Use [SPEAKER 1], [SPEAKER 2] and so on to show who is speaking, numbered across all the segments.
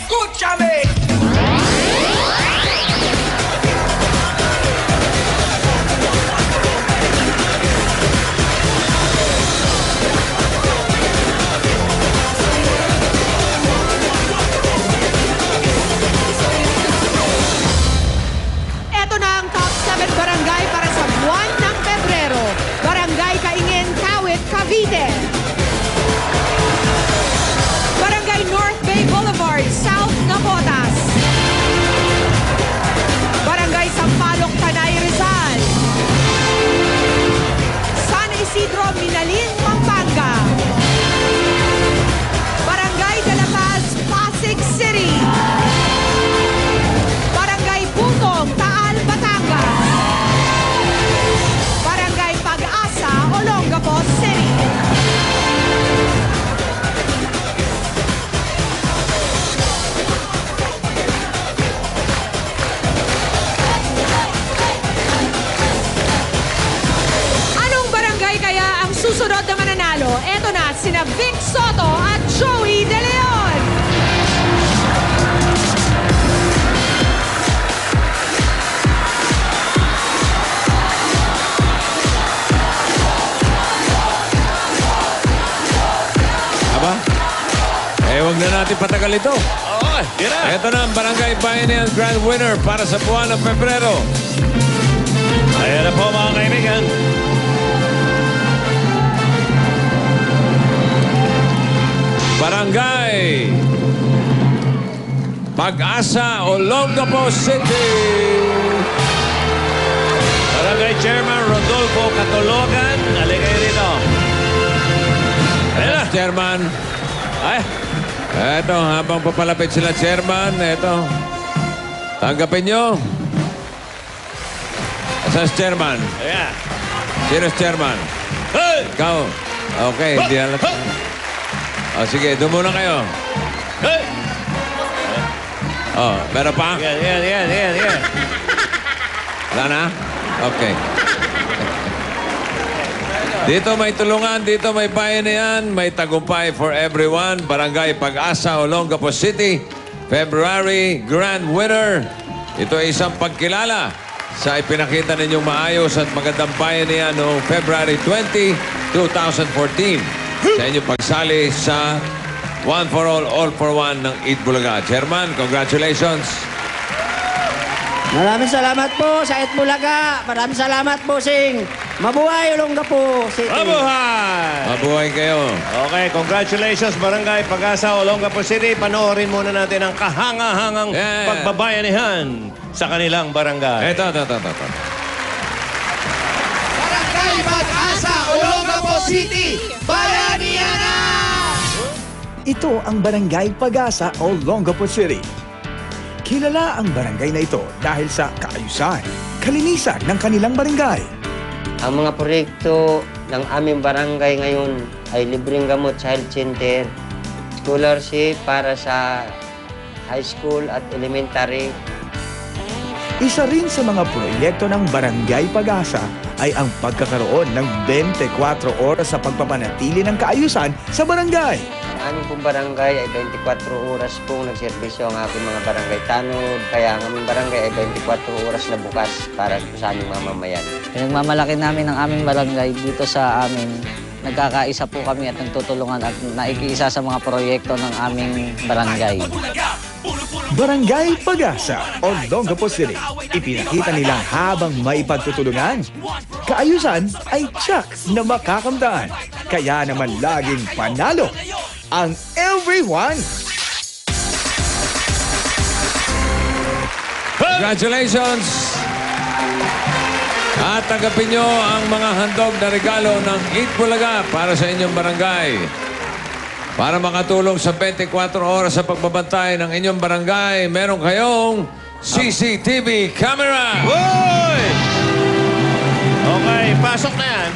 [SPEAKER 1] Escúchame.
[SPEAKER 2] Ito na ang top 7 barangay para sa buwan ng Pebrero. Barangay Kaingin, Kawit, Cavite. Barangay North Bay Boulevard, South Nabotas. Barangay Sampaloc, Tanay, Rizal. San Isidro, Minalin, Pampanga. Barangay De La Paz, Pasig City. Barangay Putong, Taal, Batangas. Barangay Pag-asa, Olongapo City. Anong barangay kaya ang susunod na mananalo? Eto na, sina Vic Soto at Joey De Leon.
[SPEAKER 3] Aba? Huwag na natin patagal ito.
[SPEAKER 4] Oo, yun na.
[SPEAKER 3] Ito na ang Barangay Bayanihan Grand Winner para sa buwan ng Pebrero.
[SPEAKER 4] Ayan na po mga kaibigan.
[SPEAKER 3] Barangay Pag-asa, Olongapo City.
[SPEAKER 4] Barangay Chairman Rodolfo Catologan. Aligay rito. Ayan na.
[SPEAKER 3] Chairman.
[SPEAKER 4] Ay,
[SPEAKER 3] Eto, habang papalapit sila, Chairman, eto. Tanggapin nyo. Asan si Chairman?
[SPEAKER 4] ayan.
[SPEAKER 3] Sino si Chairman?
[SPEAKER 4] Hey!
[SPEAKER 3] Ikaw. Okay, hindi alam. O, sige, doon muna kayo.
[SPEAKER 4] Hey!
[SPEAKER 3] O, meron pa?
[SPEAKER 4] Yan.
[SPEAKER 3] Wala na? Okay. Dito may tulungan, dito may bayanihan, may tagumpay for everyone. Barangay Pag-asa, Olongapo City, February Grand Winner. Ito ay isang pagkilala sa ipinakita ninyong maayos at magandang bayanihan noong February 20, 2014 sa inyong pagsali sa One for All for One ng Eat Bulaga. Chairman, congratulations.
[SPEAKER 5] Maraming salamat po sa Itbulaga. Maraming salamat po, Sing. Mabuhay, Olongapo City.
[SPEAKER 4] Mabuhay!
[SPEAKER 3] Mabuhay kayo.
[SPEAKER 4] Okay, congratulations Barangay Pag-asa, Olongapo City. Panoorin muna natin ang kahanga-hangang
[SPEAKER 3] Yeah.
[SPEAKER 4] pagbabayanihan sa kanilang barangay.
[SPEAKER 3] Ito.
[SPEAKER 1] Barangay Pag-asa, Olongapo City. Bayanihan na!
[SPEAKER 6] Ito ang Barangay Pag-asa, Olongapo City. Kilala ang barangay na ito dahil sa kaayusan, kalinisan ng kanilang barangay.
[SPEAKER 5] Ang mga proyekto ng aming barangay ngayon ay libreng gamot sa health center, scholarship para sa high school at elementary.
[SPEAKER 6] Isa rin sa mga proyekto ng Barangay Pag-asa ay ang pagkakaroon ng 24 oras sa pagpapanatili ng kaayusan sa barangay.
[SPEAKER 5] Ang aming pong barangay ay 24 oras pong nagserbisyo ang aking mga barangay tanod. Kaya ang aming barangay ay 24 oras na bukas para sa aming mamamayan.
[SPEAKER 7] Pinagmamalaki namin ang aming barangay dito sa amin. Nagkakaisa po kami at nagtutulungan at naikiisa sa mga proyekto ng aming barangay.
[SPEAKER 6] Barangay Pag-asa, Olongapo City. Ipinakita nilang habang may pagtutulungan, kaayusan ay tiyak na makakamtaan. Kaya naman laging panalo ang everyone.
[SPEAKER 3] Congratulations! At tanggapin nyo ang mga handog na regalo ng Eat Bulaga para sa inyong barangay. Para makatulong sa 24 oras sa pagbabantay ng inyong barangay, meron kayong CCTV camera.
[SPEAKER 4] Hoy! Okay, pasok na yan.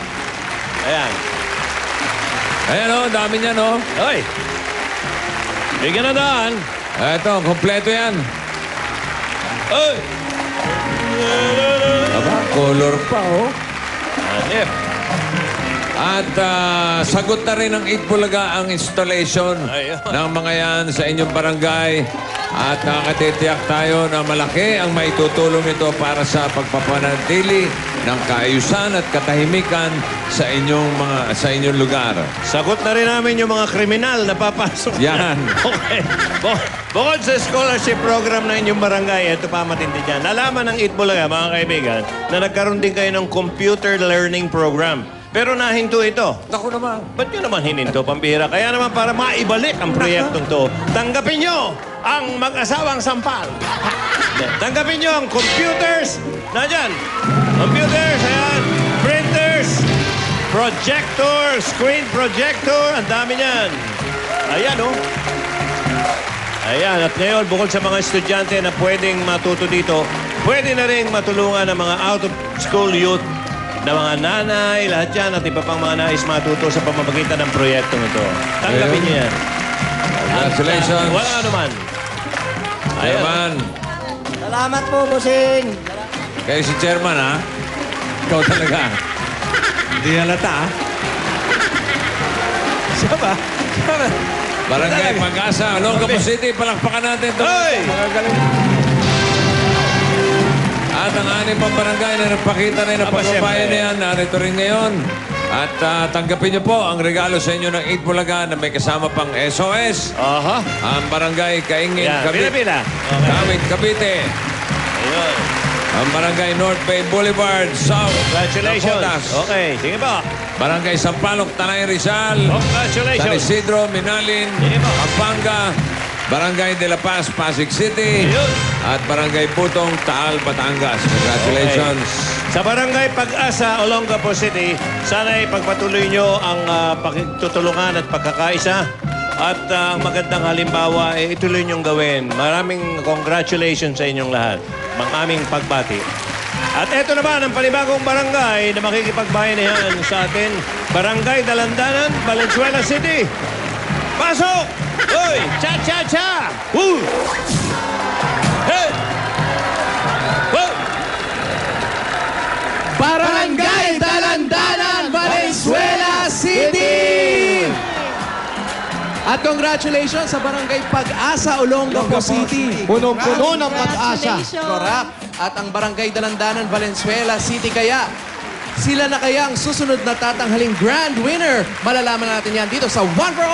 [SPEAKER 4] Ayan.
[SPEAKER 3] Ayan o, dami niyan o.
[SPEAKER 4] Hoy! Bigyan na daan.
[SPEAKER 3] Eto, kompleto yan.
[SPEAKER 4] Hoy!
[SPEAKER 3] Aba, color pa o.
[SPEAKER 4] Anip.
[SPEAKER 3] At sagot na rin ng Itbulaga ang installation
[SPEAKER 4] Ayun.
[SPEAKER 3] ng mga yan sa inyong barangay. At nakakatitiyak tayo na malaki ang maitutulong ito para sa pagpapanatili ng kaayusan at katahimikan sa inyong lugar.
[SPEAKER 4] Sagot na rin namin yung mga kriminal na papasok.
[SPEAKER 3] Yan.
[SPEAKER 4] Okay. Bukod sa scholarship program na inyong barangay, ito pa matindi dyan. Nalaman ng Itbulaga, mga kaibigan, na nagkaroon din kayo ng computer learning program. Pero nahinto ito.
[SPEAKER 3] Naku naman.
[SPEAKER 4] Ba't nyo naman hininto, pambihira? Kaya naman para maibalik ang proyektong to, tanggapin nyo ang mag-asawang sampal. Tanggapin nyo ang computers. Nandyan. Computers, ayan. Printers. Projector. Screen projector. Ang dami niyan. Ayan, oh. Ayan. At ngayon, bukod sa mga estudyante na pwedeng matuto dito, pwede na rin matulungan ng mga out-of-school youth na mga nanay, lahat yan, at iba pang mga nais matuto sa pamamagitan ng proyektong ito. Tanggapin niyo yan.
[SPEAKER 3] Congratulations.
[SPEAKER 4] Wala naman.
[SPEAKER 3] Chairman.
[SPEAKER 5] Salamat po, bossing.
[SPEAKER 3] Kayo si Chairman, ha? Ikaw talaga.
[SPEAKER 1] Hindi halata, ha? Siya ba?
[SPEAKER 3] Barangay Pag-asa, Olongapo City, palakpakan natin ito.
[SPEAKER 4] Hoy!
[SPEAKER 3] At ang anim pang barangay na nagpakita rin ng pagbabayan na yan, narito rin ngayon. At tanggapin niyo po ang regalo sa inyo ng Itbulaga na may kasama pang SOS.
[SPEAKER 4] Aha.
[SPEAKER 3] Ang barangay Kaingin,
[SPEAKER 4] Yan,
[SPEAKER 3] Cavite.
[SPEAKER 4] pila-pila.
[SPEAKER 3] Kamit, Cavite.
[SPEAKER 4] Ayun.
[SPEAKER 3] Ang barangay North Bay Boulevard, South.
[SPEAKER 4] Congratulations.
[SPEAKER 3] Dakotas.
[SPEAKER 4] Okay, sige po.
[SPEAKER 3] Barangay Sampaloc, Tanay Rizal. San
[SPEAKER 4] Congratulations.
[SPEAKER 3] Isidro, Minalin,
[SPEAKER 4] Sige po.
[SPEAKER 3] Pampanga. Barangay De La Paz, Pasig City.
[SPEAKER 4] Ayun.
[SPEAKER 3] At Barangay Putong, Taal, Batangas. Congratulations.
[SPEAKER 4] Okay. Sa Barangay Pag-asa, Olongapo City, sana ipagpatuloy nyo ang pagtutulungan at pagkakaisa. At ang magandang halimbawa, ituloy nyong gawin. Maraming congratulations sa inyong lahat. Ang aming pagbati. At eto naman ang panibagong barangay na makikipagbayanihan sa atin. Barangay Dalandanan, Valenzuela City. Pasok! Uy! Cha-cha-cha! Woo! Hey! Woo!
[SPEAKER 1] Barangay Dalandanan, Valenzuela City! At congratulations sa Barangay Pag-asa, Olongapo City. Punong-puno ng pag-asa. Correct. At ang Barangay Dalandanan, Valenzuela City kaya, sila na kaya ang susunod na tatanghaling grand winner. Malalaman natin yan dito sa One for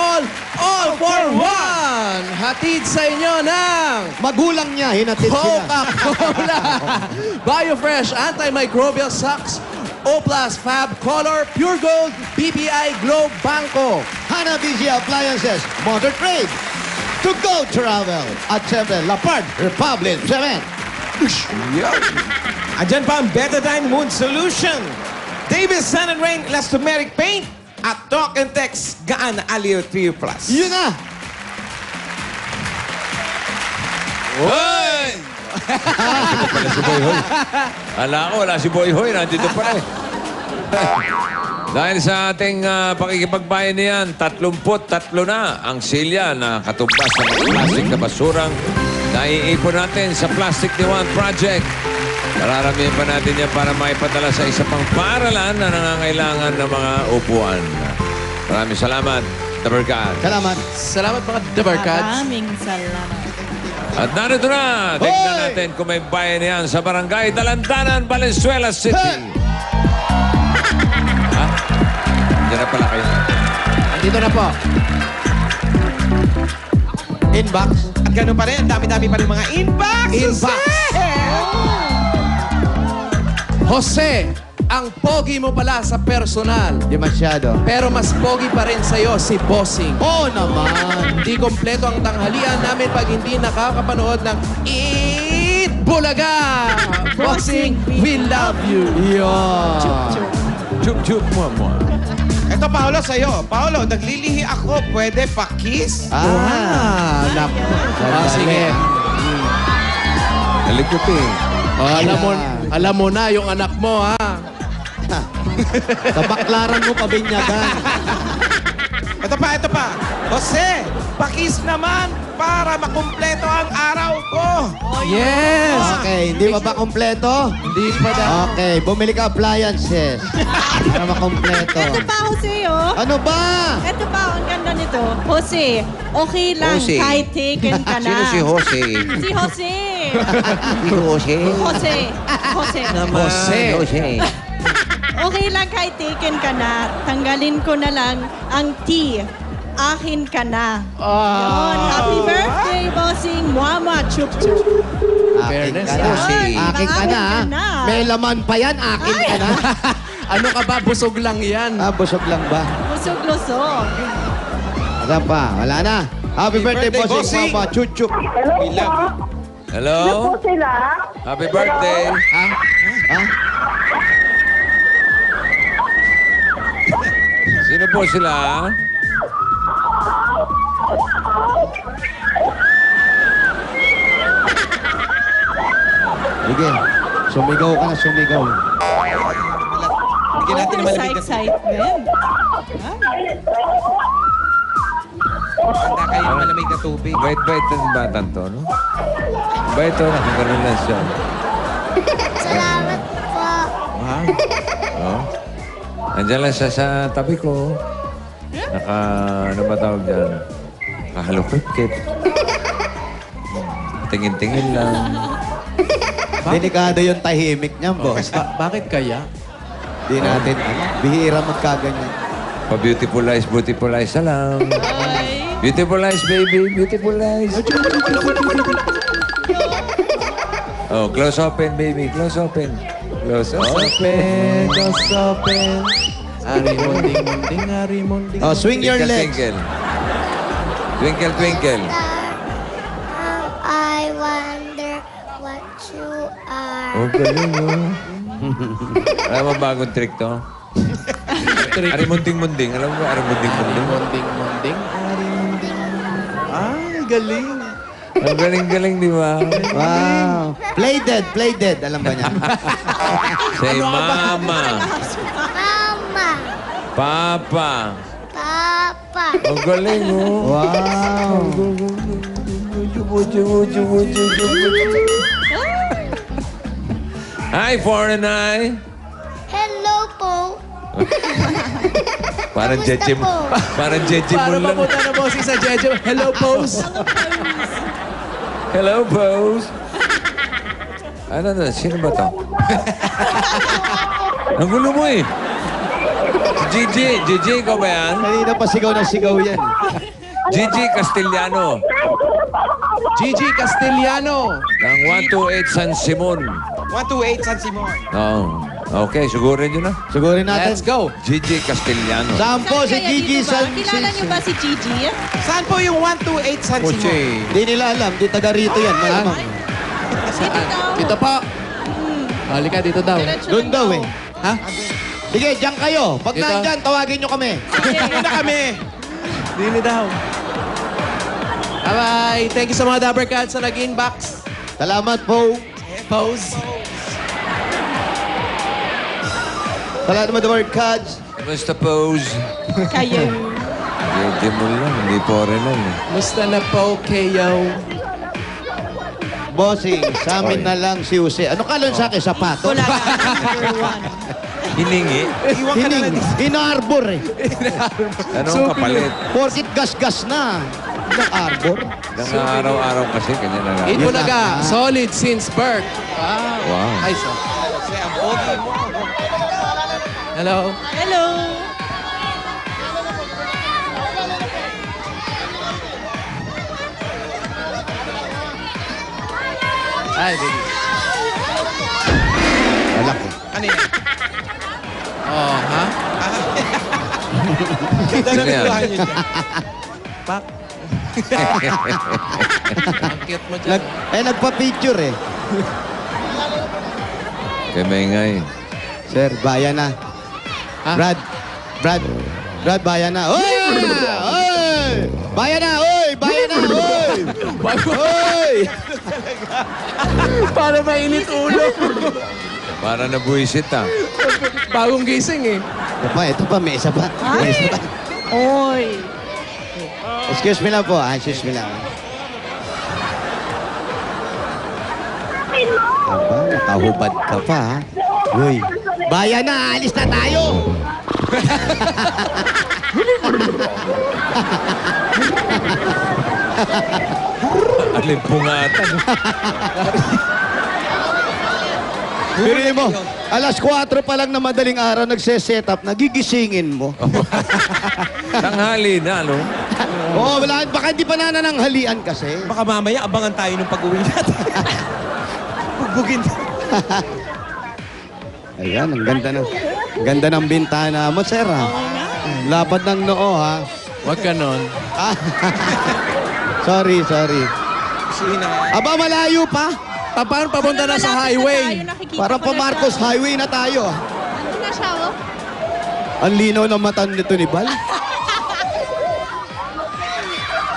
[SPEAKER 1] All for One. Hatid sa inyo ng
[SPEAKER 8] Magulang niya, hinatid sila.
[SPEAKER 1] Coca-Cola, Biofresh Antimicrobial Socks, Oplas Fab Color, Pure Gold, BPI Globe Banco.
[SPEAKER 8] Hanabishi Appliances, Motor Trade, To Go Travel, at syempre, Lapard Republic Cement.
[SPEAKER 1] Andyan pa ang Betadine Mood Solution, Davis Sun and Rain Elastomeric Paint, at Talk and Text Gaan Alio 3 Plus.
[SPEAKER 8] Yun na!
[SPEAKER 3] Hoy! Nandito pala si Boy Hoy. Ala ko, wala si Boy Hoy. Nandito pala eh. Dahil sa ating pakikipagbayan niyan, 33 na ang silya na katumbas ng plastic na basurang naiipon natin sa Plastic ni Juan Project. Mararamihan pa natin yan para maipadala sa isa pang paaralan na nangangailangan ng mga upuan. Maraming salamat, Dabarkad.
[SPEAKER 8] Salamat.
[SPEAKER 1] Salamat mga Dabarkads.
[SPEAKER 2] Maraming salamat.
[SPEAKER 3] At narito na, tignan natin kung may bayan yan sa Barangay Dalandanan, Valenzuela City.
[SPEAKER 8] Hey!
[SPEAKER 3] Ha? Diyan na pala kayo.
[SPEAKER 1] Andito na po. Inbox. At ganun pa rin, dami-dami pa rin mga inbox. Inbox. Jose, ang pogi mo pala sa personal.
[SPEAKER 8] Di masyado.
[SPEAKER 1] Pero mas pogi pa rin sa'yo si Bossing.
[SPEAKER 8] Oo naman.
[SPEAKER 1] Hindi kompleto ang tanghalian namin pag hindi nakakapanood ng Eat Bulaga! Bossing, we love you.
[SPEAKER 3] Chup-chup mo.
[SPEAKER 9] Ito, Paolo, sa'yo. Paolo, naglilihi ako. Pwede pa-kiss?
[SPEAKER 1] Naku. Sige.
[SPEAKER 3] Nalikupin.
[SPEAKER 1] Alam mo na yung anak mo, ha?
[SPEAKER 8] Tabaklaran mo pabinyagan.
[SPEAKER 9] Ito pa. Jose, pa-kiss naman. para makumpleto ang araw ko.
[SPEAKER 1] Yes!
[SPEAKER 8] Okay, hindi pa ba kompleto?
[SPEAKER 1] Hindi pa daw.
[SPEAKER 8] Okay, bumili ka appliances. Para makompleto.
[SPEAKER 2] Ito pa, Jose, oh.
[SPEAKER 8] Ano ba?
[SPEAKER 2] Ito pa, ang ganda nito. Jose, okay lang
[SPEAKER 3] Jose.
[SPEAKER 2] kahit taken ka na.
[SPEAKER 3] Sino si Jose?
[SPEAKER 2] Si Jose.
[SPEAKER 3] Si Jose?
[SPEAKER 2] Jose. Jose.
[SPEAKER 3] Jose.
[SPEAKER 2] Okay lang kahit taken ka na. Tanggalin ko na lang ang T. Akin ka na. Yun. Happy birthday, bossing. Mama, chup chup.
[SPEAKER 8] Akin
[SPEAKER 1] Fairness,
[SPEAKER 8] ka na.
[SPEAKER 2] Jose.
[SPEAKER 8] Akin ka na.
[SPEAKER 2] Akin ka na.
[SPEAKER 8] May laman pa yan, akin ka na.
[SPEAKER 1] Ano ka ba? Busog lang yan.
[SPEAKER 8] Busog lang ba?
[SPEAKER 2] Busog-lusog.
[SPEAKER 8] Wala pa, wala na. Happy birthday,
[SPEAKER 9] birthday,
[SPEAKER 8] bossing
[SPEAKER 9] bossing.
[SPEAKER 8] mama. Chuchup.
[SPEAKER 9] We love you.
[SPEAKER 3] Hello? Happy birthday.
[SPEAKER 8] Ha? Ha?
[SPEAKER 3] Sino po sila?
[SPEAKER 8] Sige, sumigaw ka na, sumigaw.
[SPEAKER 9] Bigyan natin ng
[SPEAKER 2] Sa
[SPEAKER 9] malamig na tubig.
[SPEAKER 2] excitement.
[SPEAKER 9] Handa kayo ng malamig na tubig.
[SPEAKER 3] Bait-bait ng batang to, no? Bait to, nakaganon lang siya.
[SPEAKER 10] Salamat po.
[SPEAKER 3] Wow. Oh. Andiyan lang siya sa tabi ko. Ano ba tawag dyan? Nakahalukit-kit. Tingin-tingin lang.
[SPEAKER 8] Delikado yung tahimik niyan, boss.
[SPEAKER 1] Bakit kaya?
[SPEAKER 8] Di natin, bihira magkaganyan.
[SPEAKER 3] Beautiful eyes na lang. Beautiful eyes, baby. Beautiful eyes. Oh, close open, baby. Close open. Close open.
[SPEAKER 1] Close open. Ari-munding-munding, ari-munding.
[SPEAKER 8] Oh, swing your legs.
[SPEAKER 3] Twinkle. Twinkle, twinkle.
[SPEAKER 10] I wonder what you are.
[SPEAKER 3] Oh, galing, oh. Alam mo bagong trick to? Arimunding-munding. Alam mo ba arimunding-munding?
[SPEAKER 1] Munding-munding, ari-munding. Ay, galing.
[SPEAKER 3] Ang galing-galing, di ba?
[SPEAKER 8] Wow. Play dead. Alam ba niya?
[SPEAKER 3] Say mama,
[SPEAKER 10] Mama,
[SPEAKER 3] papa.
[SPEAKER 10] Papa.
[SPEAKER 3] Ang galing, oh.
[SPEAKER 8] Wow.
[SPEAKER 3] Hi, foreign eye.
[SPEAKER 10] Hello po.
[SPEAKER 3] Parang
[SPEAKER 10] Kamusta
[SPEAKER 3] jeje mo.
[SPEAKER 10] po?
[SPEAKER 3] Parang jeje mo
[SPEAKER 1] Para
[SPEAKER 3] lang.
[SPEAKER 1] mapunta na bossing sa Jeje. Hello, pose.
[SPEAKER 3] Hello, pose. Ano na? Sino ba to? Ang gulo mo eh. Si Gigi. Gigi, ikaw ba yan?
[SPEAKER 8] Kanina pa sigaw na sigaw yan.
[SPEAKER 3] Gigi Castellano.
[SPEAKER 1] Gigi Castellano.
[SPEAKER 3] Ng 128 San Simon.
[SPEAKER 9] 128 San Simon.
[SPEAKER 3] Oh. Okay, sigurin nyo na.
[SPEAKER 8] Sigurin natin.
[SPEAKER 1] Let's go.
[SPEAKER 3] Gigi Castellano.
[SPEAKER 8] Saan po si
[SPEAKER 2] Kaya
[SPEAKER 8] Gigi
[SPEAKER 2] dito ba?
[SPEAKER 8] San...
[SPEAKER 2] Kilala niyo ba si Gigi?
[SPEAKER 9] Saan po yung 128 San Simon?
[SPEAKER 3] Poche.
[SPEAKER 8] Di nila alam, di taga rito yan. Malamang.
[SPEAKER 1] Dito po. Halika, dito daw.
[SPEAKER 2] Diretso
[SPEAKER 8] Doon
[SPEAKER 2] lang
[SPEAKER 8] daw eh.
[SPEAKER 1] Ha?
[SPEAKER 8] Sige, diyan kayo. Pag
[SPEAKER 1] Dito.
[SPEAKER 8] nandyan, tawagin nyo kami.
[SPEAKER 9] Dito na kami.
[SPEAKER 1] Dili daw. Bye-bye. Thank you sa mga Dabber Cats sa nag-inbox.
[SPEAKER 8] Salamat po.
[SPEAKER 1] Pose.
[SPEAKER 8] Salamat naman the word cards.
[SPEAKER 3] Basta pose.
[SPEAKER 2] Kayo.
[SPEAKER 3] Jeje mo lang. Hindi foreigner eh.
[SPEAKER 1] Musta na po, KO?
[SPEAKER 8] Bossing, sa amin na lang si Jose. Ano kalon sa akin? Sapato?
[SPEAKER 2] Wala ka. Number one.
[SPEAKER 3] Hiningi.
[SPEAKER 9] Iwan ka na lang.
[SPEAKER 8] Inarbor eh.
[SPEAKER 3] Anong kapalit?
[SPEAKER 8] Porkit gas-gas na. Inarbor.
[SPEAKER 3] Nang araw-araw kasi kanya na lang.
[SPEAKER 1] Ito na ka. Solid since birth.
[SPEAKER 3] Wow.
[SPEAKER 1] Ay, so.
[SPEAKER 9] Kasi ang pogi mo.
[SPEAKER 1] Hello.
[SPEAKER 2] Hello.
[SPEAKER 1] Ay, baby.
[SPEAKER 8] Wala ko.
[SPEAKER 9] Ano yan?
[SPEAKER 1] Oh, ha?
[SPEAKER 9] Ganda
[SPEAKER 3] Sino
[SPEAKER 9] na
[SPEAKER 3] yan?
[SPEAKER 9] nagluhan yun.
[SPEAKER 1] Pak. Ang cute mo dyan.
[SPEAKER 8] Nagpa-picture eh.
[SPEAKER 3] Kaya maingay.
[SPEAKER 8] Sir, bayan na.
[SPEAKER 1] Ha?
[SPEAKER 8] Brad, bayan na. Oy! Oy! Bayan na! Oy! Bayan na! Oy! Oy!
[SPEAKER 1] Para mainit ulo.
[SPEAKER 3] Para nabuisit ah.
[SPEAKER 1] Bagong gising eh.
[SPEAKER 8] Ito pa, may isa pa. May isa pa.
[SPEAKER 2] Oy.
[SPEAKER 8] Excuse me lang po. Excuse me lang. Aba, nakahubad ka pa, ha? Uy, bayan na, alis na tayo!
[SPEAKER 3] Alimpungatan.
[SPEAKER 8] Pili mo, alas 4 pa lang na madaling araw nagse-set up, nagigisingin mo.
[SPEAKER 3] Tanghali na, no?
[SPEAKER 8] Oo, wala, baka hindi pa nanananghalian kasi.
[SPEAKER 9] Baka mamaya abangan tayo ng pag-uwi natin. Bugbugin.
[SPEAKER 8] Ayan, ang ganda ng bintana mo, sir, ha? Lapad ng noo, ha?
[SPEAKER 1] Huwag ganon.
[SPEAKER 8] Sorry.
[SPEAKER 9] Sina.
[SPEAKER 8] Aba, malayo pa.
[SPEAKER 1] Paano papunta na sa highway?
[SPEAKER 8] Parang pa Marcos Highway na tayo, ha?
[SPEAKER 2] Nandun na siya, oh.
[SPEAKER 8] Ang linaw ng mata nito ni Bal.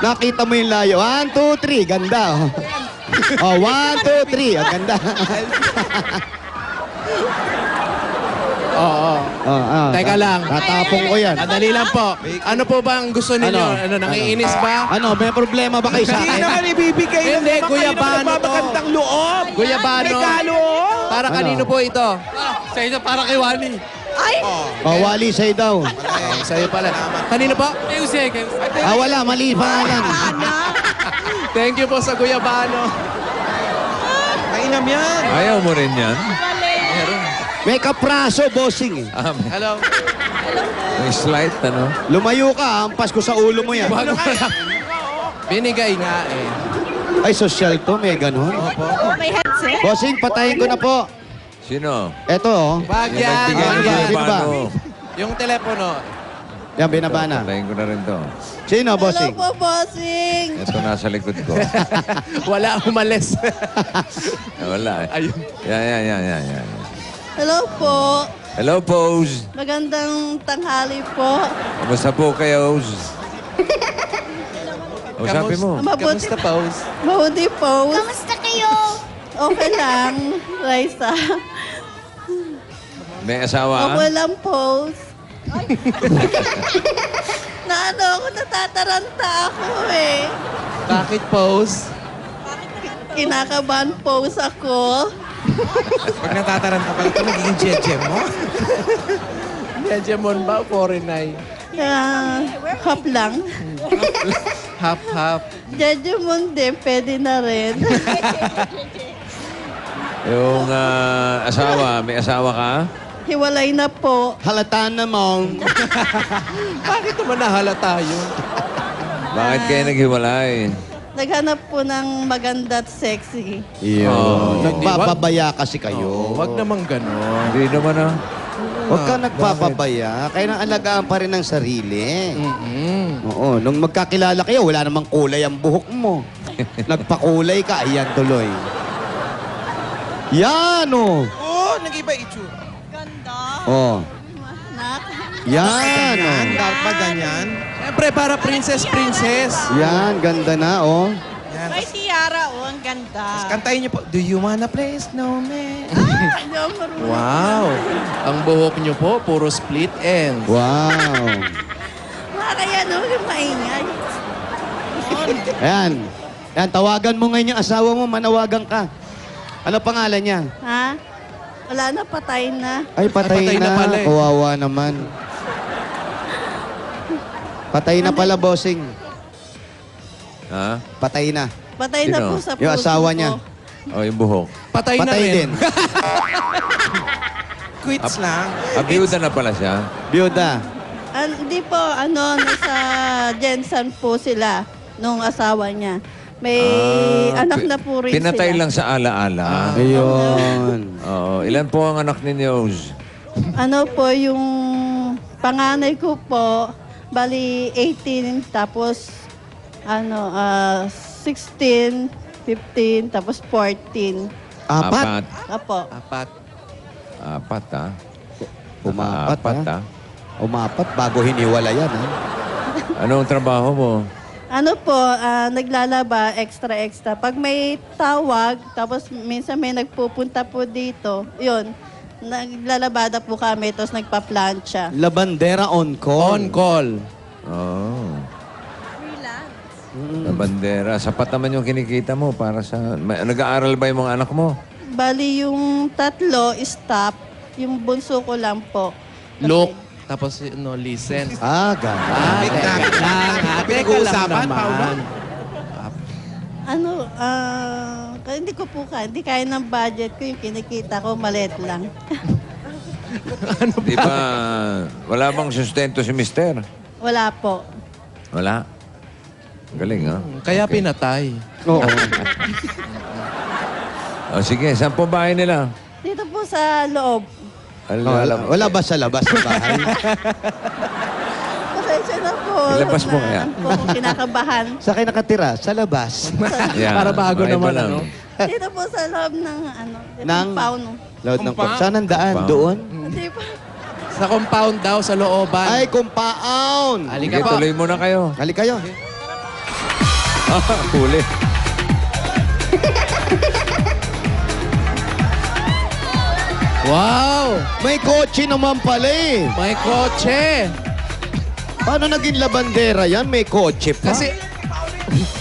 [SPEAKER 8] Nakita mo yung layo. 1, 2, 3. Ganda, oh. Oh, 1, 2, 3. Ang ganda.
[SPEAKER 1] Oo. Teka lang.
[SPEAKER 8] Tatapong ko yan.
[SPEAKER 1] Madali lang po. Ano po ba ang gusto ninyo? Ano, nangiinis ba?
[SPEAKER 8] Ano, may problema ba kayo sa
[SPEAKER 9] Hindi
[SPEAKER 8] akin?
[SPEAKER 9] naman ibibigay ng
[SPEAKER 1] Hindi,
[SPEAKER 9] naman
[SPEAKER 1] Kuya
[SPEAKER 9] kayo ng
[SPEAKER 1] Bano to.
[SPEAKER 9] nagmamagandang loob.
[SPEAKER 1] Kuya Bano.
[SPEAKER 9] Regalo.
[SPEAKER 1] Para
[SPEAKER 8] Ano?
[SPEAKER 1] kanino po ito? Sa inyo, para kay Wally.
[SPEAKER 2] Ay!
[SPEAKER 8] Oh, Wally, say daw.
[SPEAKER 1] Sa'yo pala. Kanino po?
[SPEAKER 8] Wala. Mali pangalan.
[SPEAKER 1] Thank you po sa Kuya Bano.
[SPEAKER 9] Mainam yan.
[SPEAKER 3] Ayaw mo rin yan.
[SPEAKER 8] May kapraso, bossing, eh.
[SPEAKER 1] Hello.
[SPEAKER 3] May slight, ano?
[SPEAKER 8] Lumayo ka, ampas ko sa ulo mo yan.
[SPEAKER 1] Binigay nga eh.
[SPEAKER 8] Ay, social to, may ganun.
[SPEAKER 2] May headset?
[SPEAKER 8] Bossing, patayin ko na po.
[SPEAKER 3] Sino?
[SPEAKER 8] Eto, oh.
[SPEAKER 1] Wag
[SPEAKER 3] Yung
[SPEAKER 1] yan.
[SPEAKER 3] nagbigay
[SPEAKER 8] Ano
[SPEAKER 3] ng
[SPEAKER 8] ba?
[SPEAKER 3] Kuya
[SPEAKER 8] Sino ba?
[SPEAKER 3] Bano.
[SPEAKER 1] Yung telepono.
[SPEAKER 8] Yan, binabana.
[SPEAKER 3] Patayin ko na rin to.
[SPEAKER 8] Sino, bossing?
[SPEAKER 2] Hello po, bossing.
[SPEAKER 3] Ito nasa likod ko.
[SPEAKER 1] Wala umalis.
[SPEAKER 3] Wala eh.
[SPEAKER 1] Ayun.
[SPEAKER 3] Yan.
[SPEAKER 2] Hello po.
[SPEAKER 3] Hello, Pose.
[SPEAKER 2] Magandang tanghali po.
[SPEAKER 3] Kamusta po kayo? O, sabi mo.
[SPEAKER 2] Mabuti.
[SPEAKER 1] Kamusta, Pause?
[SPEAKER 2] Mabuti po.
[SPEAKER 10] Kamusta kayo?
[SPEAKER 2] Okay lang, Raisa.
[SPEAKER 3] May asawa ka?
[SPEAKER 2] Okay lang, pose. Natataranta ako eh.
[SPEAKER 1] Bakit, Pause?
[SPEAKER 2] Kinakabahan pose ako.
[SPEAKER 9] Pag natataranta pala ito, nagiging jejem mo.
[SPEAKER 1] Hegemon ba? Foreign eye.
[SPEAKER 2] Hap lang.
[SPEAKER 1] Half.
[SPEAKER 2] Jejemon din, pwede na rin.
[SPEAKER 3] Yung asawa, may asawa ka?
[SPEAKER 2] Hiwalay na po.
[SPEAKER 8] Halata namang.
[SPEAKER 1] Bakit naman nahalata yun?
[SPEAKER 3] Bakit kayo naghiwalay?
[SPEAKER 2] Naghanap po ng maganda at sexy.
[SPEAKER 8] Yun. Nagpapabaya kasi kayo.
[SPEAKER 1] Wag namang ganon.
[SPEAKER 3] Hindi naman ah.
[SPEAKER 8] Huwag ka nagpapabaya. Kaya nang alagaan pa rin ang sarili. Oo. Nung magkakilala kayo, wala namang kulay ang buhok mo. Nagpakulay ka, ayan tuloy. Yan, oh.
[SPEAKER 9] Oo, nag-iba itsura.
[SPEAKER 2] Ganda.
[SPEAKER 8] Oh.
[SPEAKER 2] Nak.
[SPEAKER 8] Yan, oh.
[SPEAKER 9] Yan, dapat ba ganyan?
[SPEAKER 1] Siyempre, para princess.
[SPEAKER 8] Yan, ganda na, oh.
[SPEAKER 9] Yan.
[SPEAKER 2] May tiara, oh, ang ganda.
[SPEAKER 9] Kantayin niyo po, Do you wanna play snowman?
[SPEAKER 2] Hindi ako marunong.
[SPEAKER 1] Wow. Ang buhok nyo po, puro split ends.
[SPEAKER 8] Wow.
[SPEAKER 2] Kaya no, yung maingay.
[SPEAKER 8] Ayan. Ayan, tawagan mo ngayon yung asawa mo, manawagan ka. Ano pangalan niya?
[SPEAKER 2] Ha? Wala na, patay na.
[SPEAKER 8] Ay, patay,
[SPEAKER 1] patay na
[SPEAKER 8] na.
[SPEAKER 1] pala eh.
[SPEAKER 8] Kawawa naman. Patay na pala, bossing.
[SPEAKER 3] Ha?
[SPEAKER 8] Patay na.
[SPEAKER 2] Patay na
[SPEAKER 3] Sino?
[SPEAKER 2] po sa puso
[SPEAKER 8] Yung asawa niya.
[SPEAKER 3] O, yung buhok.
[SPEAKER 1] Patay na
[SPEAKER 8] Patay
[SPEAKER 1] rin.
[SPEAKER 8] din.
[SPEAKER 9] Quits lang.
[SPEAKER 3] Abiyuda na pala siya.
[SPEAKER 8] Byuda.
[SPEAKER 2] Hindi po, nasa Jensen po sila nung asawa niya. May anak na po rin
[SPEAKER 3] Pinatay
[SPEAKER 2] sila.
[SPEAKER 3] lang sa alaala.
[SPEAKER 8] Ayun.
[SPEAKER 3] Oo. Ilan po ang anak ninyo?
[SPEAKER 2] Ano po, yung panganay ko po, bali 18, tapos 16, 15, tapos 14.
[SPEAKER 8] Apat.
[SPEAKER 2] Apo.
[SPEAKER 3] Apat, ha?
[SPEAKER 8] Umapat,
[SPEAKER 3] Apat,
[SPEAKER 8] ha? Umapat bago hiniwala yan, ha?
[SPEAKER 3] Anong trabaho mo?
[SPEAKER 2] Ano po, naglalaba, extra. Pag may tawag, tapos minsan may nagpupunta po dito, yun, naglalabada po kami, tapos nagpa-plancha.
[SPEAKER 8] Labandera on call.
[SPEAKER 1] On call.
[SPEAKER 3] Oh. Sa bandera. Sapat naman yung kinikita mo para sa... Nag-aaral ba yung mga anak mo?
[SPEAKER 2] Bali yung tatlo, stop. Yung bunso ko lang po.
[SPEAKER 1] Look, tapos listen.
[SPEAKER 8] Gano'n.
[SPEAKER 1] Teka lang,
[SPEAKER 9] Pinag-uusapan, Paolo?
[SPEAKER 2] Hindi ko po hindi kaya ng budget ko. Yung kinikita ko, maliit lang.
[SPEAKER 3] Di ba, wala bang sustento si mister?
[SPEAKER 2] Wala po.
[SPEAKER 3] Wala. Galing, ha?
[SPEAKER 1] Kaya pinatay.
[SPEAKER 8] Oo.
[SPEAKER 3] O sige, saan po bahay nila?
[SPEAKER 2] Dito po sa loob.
[SPEAKER 8] Wala ba sa labas ng bahay?
[SPEAKER 2] Pasensya na po.
[SPEAKER 3] Ilabas mo kaya.
[SPEAKER 2] Ano po, kinakabahan.
[SPEAKER 8] Sa kayo nakatira? Sa labas.
[SPEAKER 3] Yan,
[SPEAKER 1] Para bago
[SPEAKER 3] mga iba
[SPEAKER 1] naman,
[SPEAKER 3] lang.
[SPEAKER 1] ano?
[SPEAKER 2] Dito po sa loob ng
[SPEAKER 8] Ng-
[SPEAKER 2] compound.
[SPEAKER 8] Load ng
[SPEAKER 9] Compound?
[SPEAKER 8] Saan ang daan?
[SPEAKER 3] Compound.
[SPEAKER 8] Doon?
[SPEAKER 2] Hindi po.
[SPEAKER 1] Sa compound daw, sa looban.
[SPEAKER 8] Ay, compound!
[SPEAKER 1] Halika
[SPEAKER 3] Sige,
[SPEAKER 1] po.
[SPEAKER 3] tuloy muna kayo.
[SPEAKER 8] Halika kayo.
[SPEAKER 3] Huli.
[SPEAKER 1] Wow!
[SPEAKER 8] May kotse naman pala eh.
[SPEAKER 1] May kotse!
[SPEAKER 8] Paano naging labandera yan? May kotse pa?
[SPEAKER 1] Kasi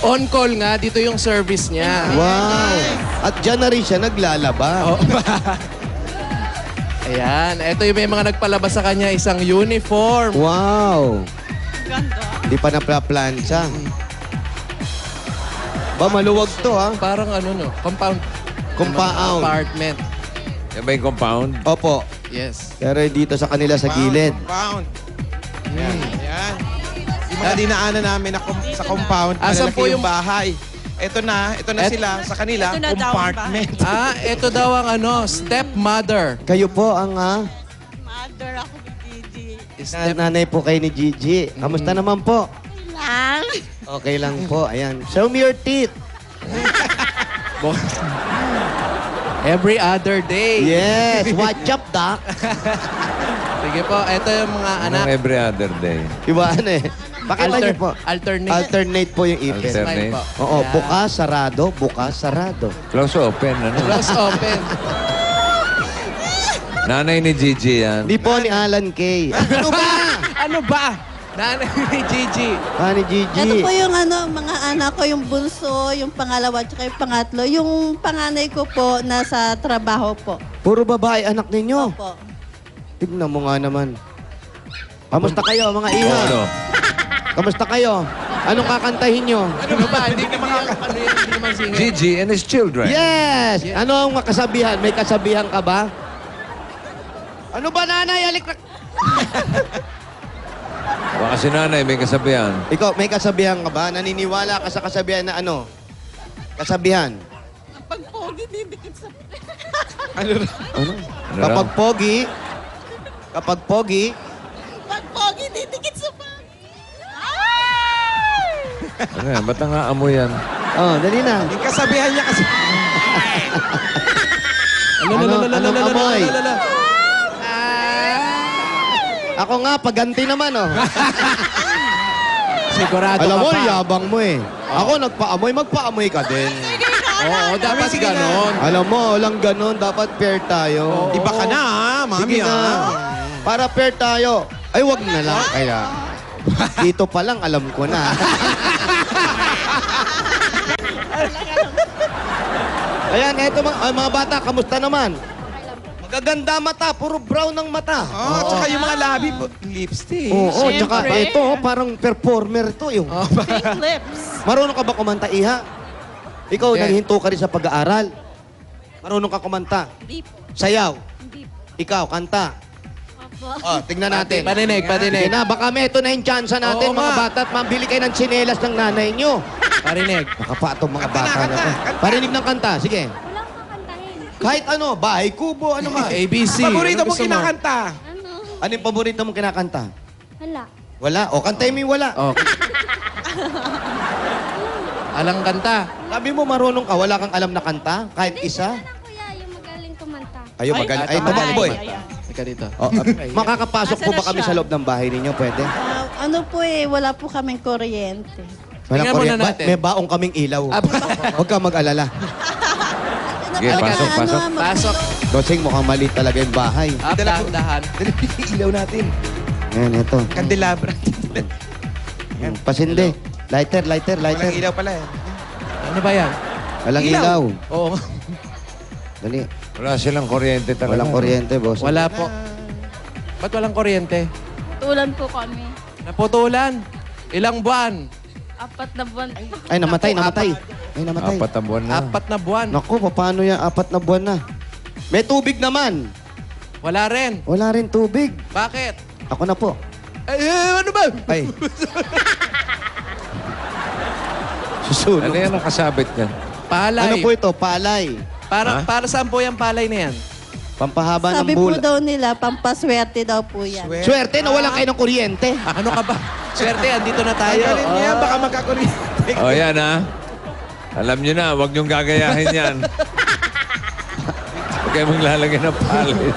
[SPEAKER 1] on call nga, dito yung service niya.
[SPEAKER 8] Wow! At dyan na rin siya naglalaba.
[SPEAKER 1] Oh. Ayan, ito yung may mga nagpalabas sa kanya, isang uniform.
[SPEAKER 8] Wow! Hindi pa naplaplansya. Ba, maluwag to ha?
[SPEAKER 1] Parang compound.
[SPEAKER 8] Compound.
[SPEAKER 1] Apartment.
[SPEAKER 3] Yan ba yung compound?
[SPEAKER 8] Opo.
[SPEAKER 1] Yes.
[SPEAKER 8] Pero dito sa kanila sa gilid.
[SPEAKER 9] Compound. Yan. Yan. Yung mga dinaanan namin sa compound,
[SPEAKER 1] Asan
[SPEAKER 9] malalaki
[SPEAKER 1] po
[SPEAKER 9] yung
[SPEAKER 1] yung-
[SPEAKER 9] bahay. Ito na sila sa kanila,
[SPEAKER 11] Ito na daw ang
[SPEAKER 9] compartment.
[SPEAKER 1] Ito daw ang stepmother.
[SPEAKER 8] Kayo po ang
[SPEAKER 11] Mother ako ni Gigi.
[SPEAKER 8] nanay po kayo ni Gigi. Kamusta naman po?
[SPEAKER 11] Lang.
[SPEAKER 8] Okay lang po. Ayan. Show me your teeth.
[SPEAKER 1] Every other day.
[SPEAKER 8] Yes. Watch up, doc.
[SPEAKER 1] Sige po, ito yung mga anak.
[SPEAKER 3] Anong every other day?
[SPEAKER 8] Diba ano eh? Pakita niyo po.
[SPEAKER 1] Alternate.
[SPEAKER 8] Alternate po yung ipin.
[SPEAKER 3] Alternate.
[SPEAKER 1] Smile po.
[SPEAKER 8] Oo,
[SPEAKER 1] Ayan.
[SPEAKER 8] bukas, sarado, bukas, sarado.
[SPEAKER 3] Close open, ano?
[SPEAKER 1] Close open.
[SPEAKER 3] Nanay ni Gigi yan.
[SPEAKER 8] Hindi po ni Alan Kay. Ano ba?
[SPEAKER 1] Ano ba? Nanay ni Gigi.
[SPEAKER 8] Ni Gigi.
[SPEAKER 2] Ito po yung mga anak ko, yung bunso, yung pangalawa, tsaka yung pangatlo. Yung panganay ko po, nasa trabaho po.
[SPEAKER 8] Puro babae anak ninyo.
[SPEAKER 2] Opo.
[SPEAKER 8] Tignan mo nga naman. Kamusta kayo, mga iha?
[SPEAKER 3] Ano?
[SPEAKER 8] Kamusta kayo? Anong kakantahin nyo?
[SPEAKER 1] Ano ba? Hindi naman singer.
[SPEAKER 3] Gigi and his children.
[SPEAKER 8] Yes! Ano ang kasabihan? May kasabihan ka ba? Ano ba, nanay? Alik na...
[SPEAKER 3] Baka si nanay may kasabihan.
[SPEAKER 8] Ikaw, may kasabihan ka ba? Naniniwala ka sa kasabihan na ano? Kasabihan.
[SPEAKER 11] Pag pogi, didikit sa...
[SPEAKER 8] Ano?
[SPEAKER 3] Ano
[SPEAKER 8] Kapag
[SPEAKER 3] raw?
[SPEAKER 8] pogi, kapag pogi,
[SPEAKER 11] Pag pogi, didikit sa pag...
[SPEAKER 3] Ano yan? Ba't nang-aamoy yan?
[SPEAKER 8] dali na.
[SPEAKER 9] Yung kasabihan niya kasi...
[SPEAKER 8] Anong amoy? Ako nga, paganti naman, oh.
[SPEAKER 1] Sigurado
[SPEAKER 8] Alam
[SPEAKER 1] ka
[SPEAKER 8] mo,
[SPEAKER 1] pa.
[SPEAKER 8] yabang mo eh. Ako nagpaamoy, magpaamoy ka din.
[SPEAKER 1] Oo, dapat ganon.
[SPEAKER 8] Alam mo, walang ganon. Dapat fair tayo.
[SPEAKER 9] Iba ka na, ha, mami,
[SPEAKER 8] Sige na.
[SPEAKER 9] ha?
[SPEAKER 8] Para fair tayo. Ay, wag na lang. Kaya, dito pa lang, alam ko na. Ayan, eto mga bata, kamusta naman? Magaganda mata, puro brown ang mata.
[SPEAKER 9] Oh, tsaka yung mga labi, lipstick.
[SPEAKER 8] Oo, tsaka ito, parang performer to. Yung.
[SPEAKER 11] Pink lips.
[SPEAKER 8] Marunong ka ba kumanta, Iha? Ikaw,
[SPEAKER 1] Hindi.
[SPEAKER 8] naghinto ka rin sa pag-aaral. Marunong ka kumanta.
[SPEAKER 11] Hindi po.
[SPEAKER 8] Sayaw.
[SPEAKER 11] Hindi po.
[SPEAKER 8] Ikaw, kanta. Oh, tingnan natin.
[SPEAKER 1] Paninig,
[SPEAKER 8] Sige
[SPEAKER 1] paninig.
[SPEAKER 8] na, baka may ito na yung chance natin,
[SPEAKER 1] Oo
[SPEAKER 8] mga
[SPEAKER 1] nga.
[SPEAKER 8] bata, at mambili kayo ng tsinelas ng nanay nyo.
[SPEAKER 1] Parinig.
[SPEAKER 8] Nakapatong mga
[SPEAKER 9] Kanta na,
[SPEAKER 8] bata na
[SPEAKER 9] kanta,
[SPEAKER 8] to.
[SPEAKER 9] kanta.
[SPEAKER 8] Parinig ng kanta, sige.
[SPEAKER 10] Wala kang kantahin.
[SPEAKER 8] Kahit ano, bahay, kubo, ano man.
[SPEAKER 1] ABC.
[SPEAKER 9] Paborito
[SPEAKER 1] Ano
[SPEAKER 9] mong
[SPEAKER 1] gusto mo?
[SPEAKER 9] kinakanta?
[SPEAKER 10] Ano?
[SPEAKER 8] Ano yung paborito mong kinakanta?
[SPEAKER 10] Wala.
[SPEAKER 8] Wala. O, kantay mo yung wala.
[SPEAKER 1] Oh. Alang kanta.
[SPEAKER 8] Sabi mo, marunong ka, wala kang alam na kanta? Kahit isa?
[SPEAKER 10] Sana kuya, yung magaling kumanta.
[SPEAKER 8] Ayo, magaling. Ay, tumakboy.
[SPEAKER 1] Ika dito.
[SPEAKER 8] Oh, makakapasok po ba kami sa loob ng bahay ninyo? Pwede?
[SPEAKER 2] Ano po wala po kaming kuryente.
[SPEAKER 1] Tingnan muna
[SPEAKER 8] kuryente.
[SPEAKER 1] natin.
[SPEAKER 8] May baong kaming ilaw. Huwag ka mag-alala.
[SPEAKER 3] Sige, pasok, pasok.
[SPEAKER 1] Pasok.
[SPEAKER 8] Dosing, mukhang maliit talaga yung bahay.
[SPEAKER 1] Up, dahan.
[SPEAKER 9] Ilaw natin.
[SPEAKER 8] Ayan, ito.
[SPEAKER 9] Candelabra.
[SPEAKER 8] Pasinde. Lighter, lighter, lighter.
[SPEAKER 9] Walang ilaw pala eh.
[SPEAKER 1] Ano ba yan?
[SPEAKER 8] Walang ilaw.
[SPEAKER 1] Oo.
[SPEAKER 8] Dali.
[SPEAKER 3] Wala silang kuryente talaga.
[SPEAKER 8] Walang kuryente, boss.
[SPEAKER 1] Wala po. Ba't walang kuryente?
[SPEAKER 2] Tulan po kami.
[SPEAKER 1] Naputulan. Ilang buwan?
[SPEAKER 2] 4 na buwan.
[SPEAKER 8] Ay, namatay. Ay, namatay.
[SPEAKER 3] 4 na buwan na.
[SPEAKER 1] 4 na buwan.
[SPEAKER 8] Naku, paano yan? 4 na buwan na. May tubig naman.
[SPEAKER 1] Wala rin.
[SPEAKER 8] Wala rin tubig.
[SPEAKER 1] Bakit?
[SPEAKER 8] Ako na po.
[SPEAKER 1] Ay, ano ba?
[SPEAKER 8] Ay. Susunog.
[SPEAKER 3] Ano yan nakasabit niyan?
[SPEAKER 1] Palay.
[SPEAKER 8] Ano po ito? Palay.
[SPEAKER 1] Para saan po yung palay na yan?
[SPEAKER 8] Pampahaba
[SPEAKER 2] Sabi
[SPEAKER 8] ng
[SPEAKER 2] po
[SPEAKER 8] bula.
[SPEAKER 2] daw nila, pampaswerte daw po yan.
[SPEAKER 8] Swerte na walang kayo ng kuryente.
[SPEAKER 1] Ano ka ba? Swerte, andito na tayo.
[SPEAKER 9] Galing niya, baka magkakuryente.
[SPEAKER 3] O yan ha. Alam nyo na, huwag nyong gagayahin yan. Huwag kayo maglalagay ng palay.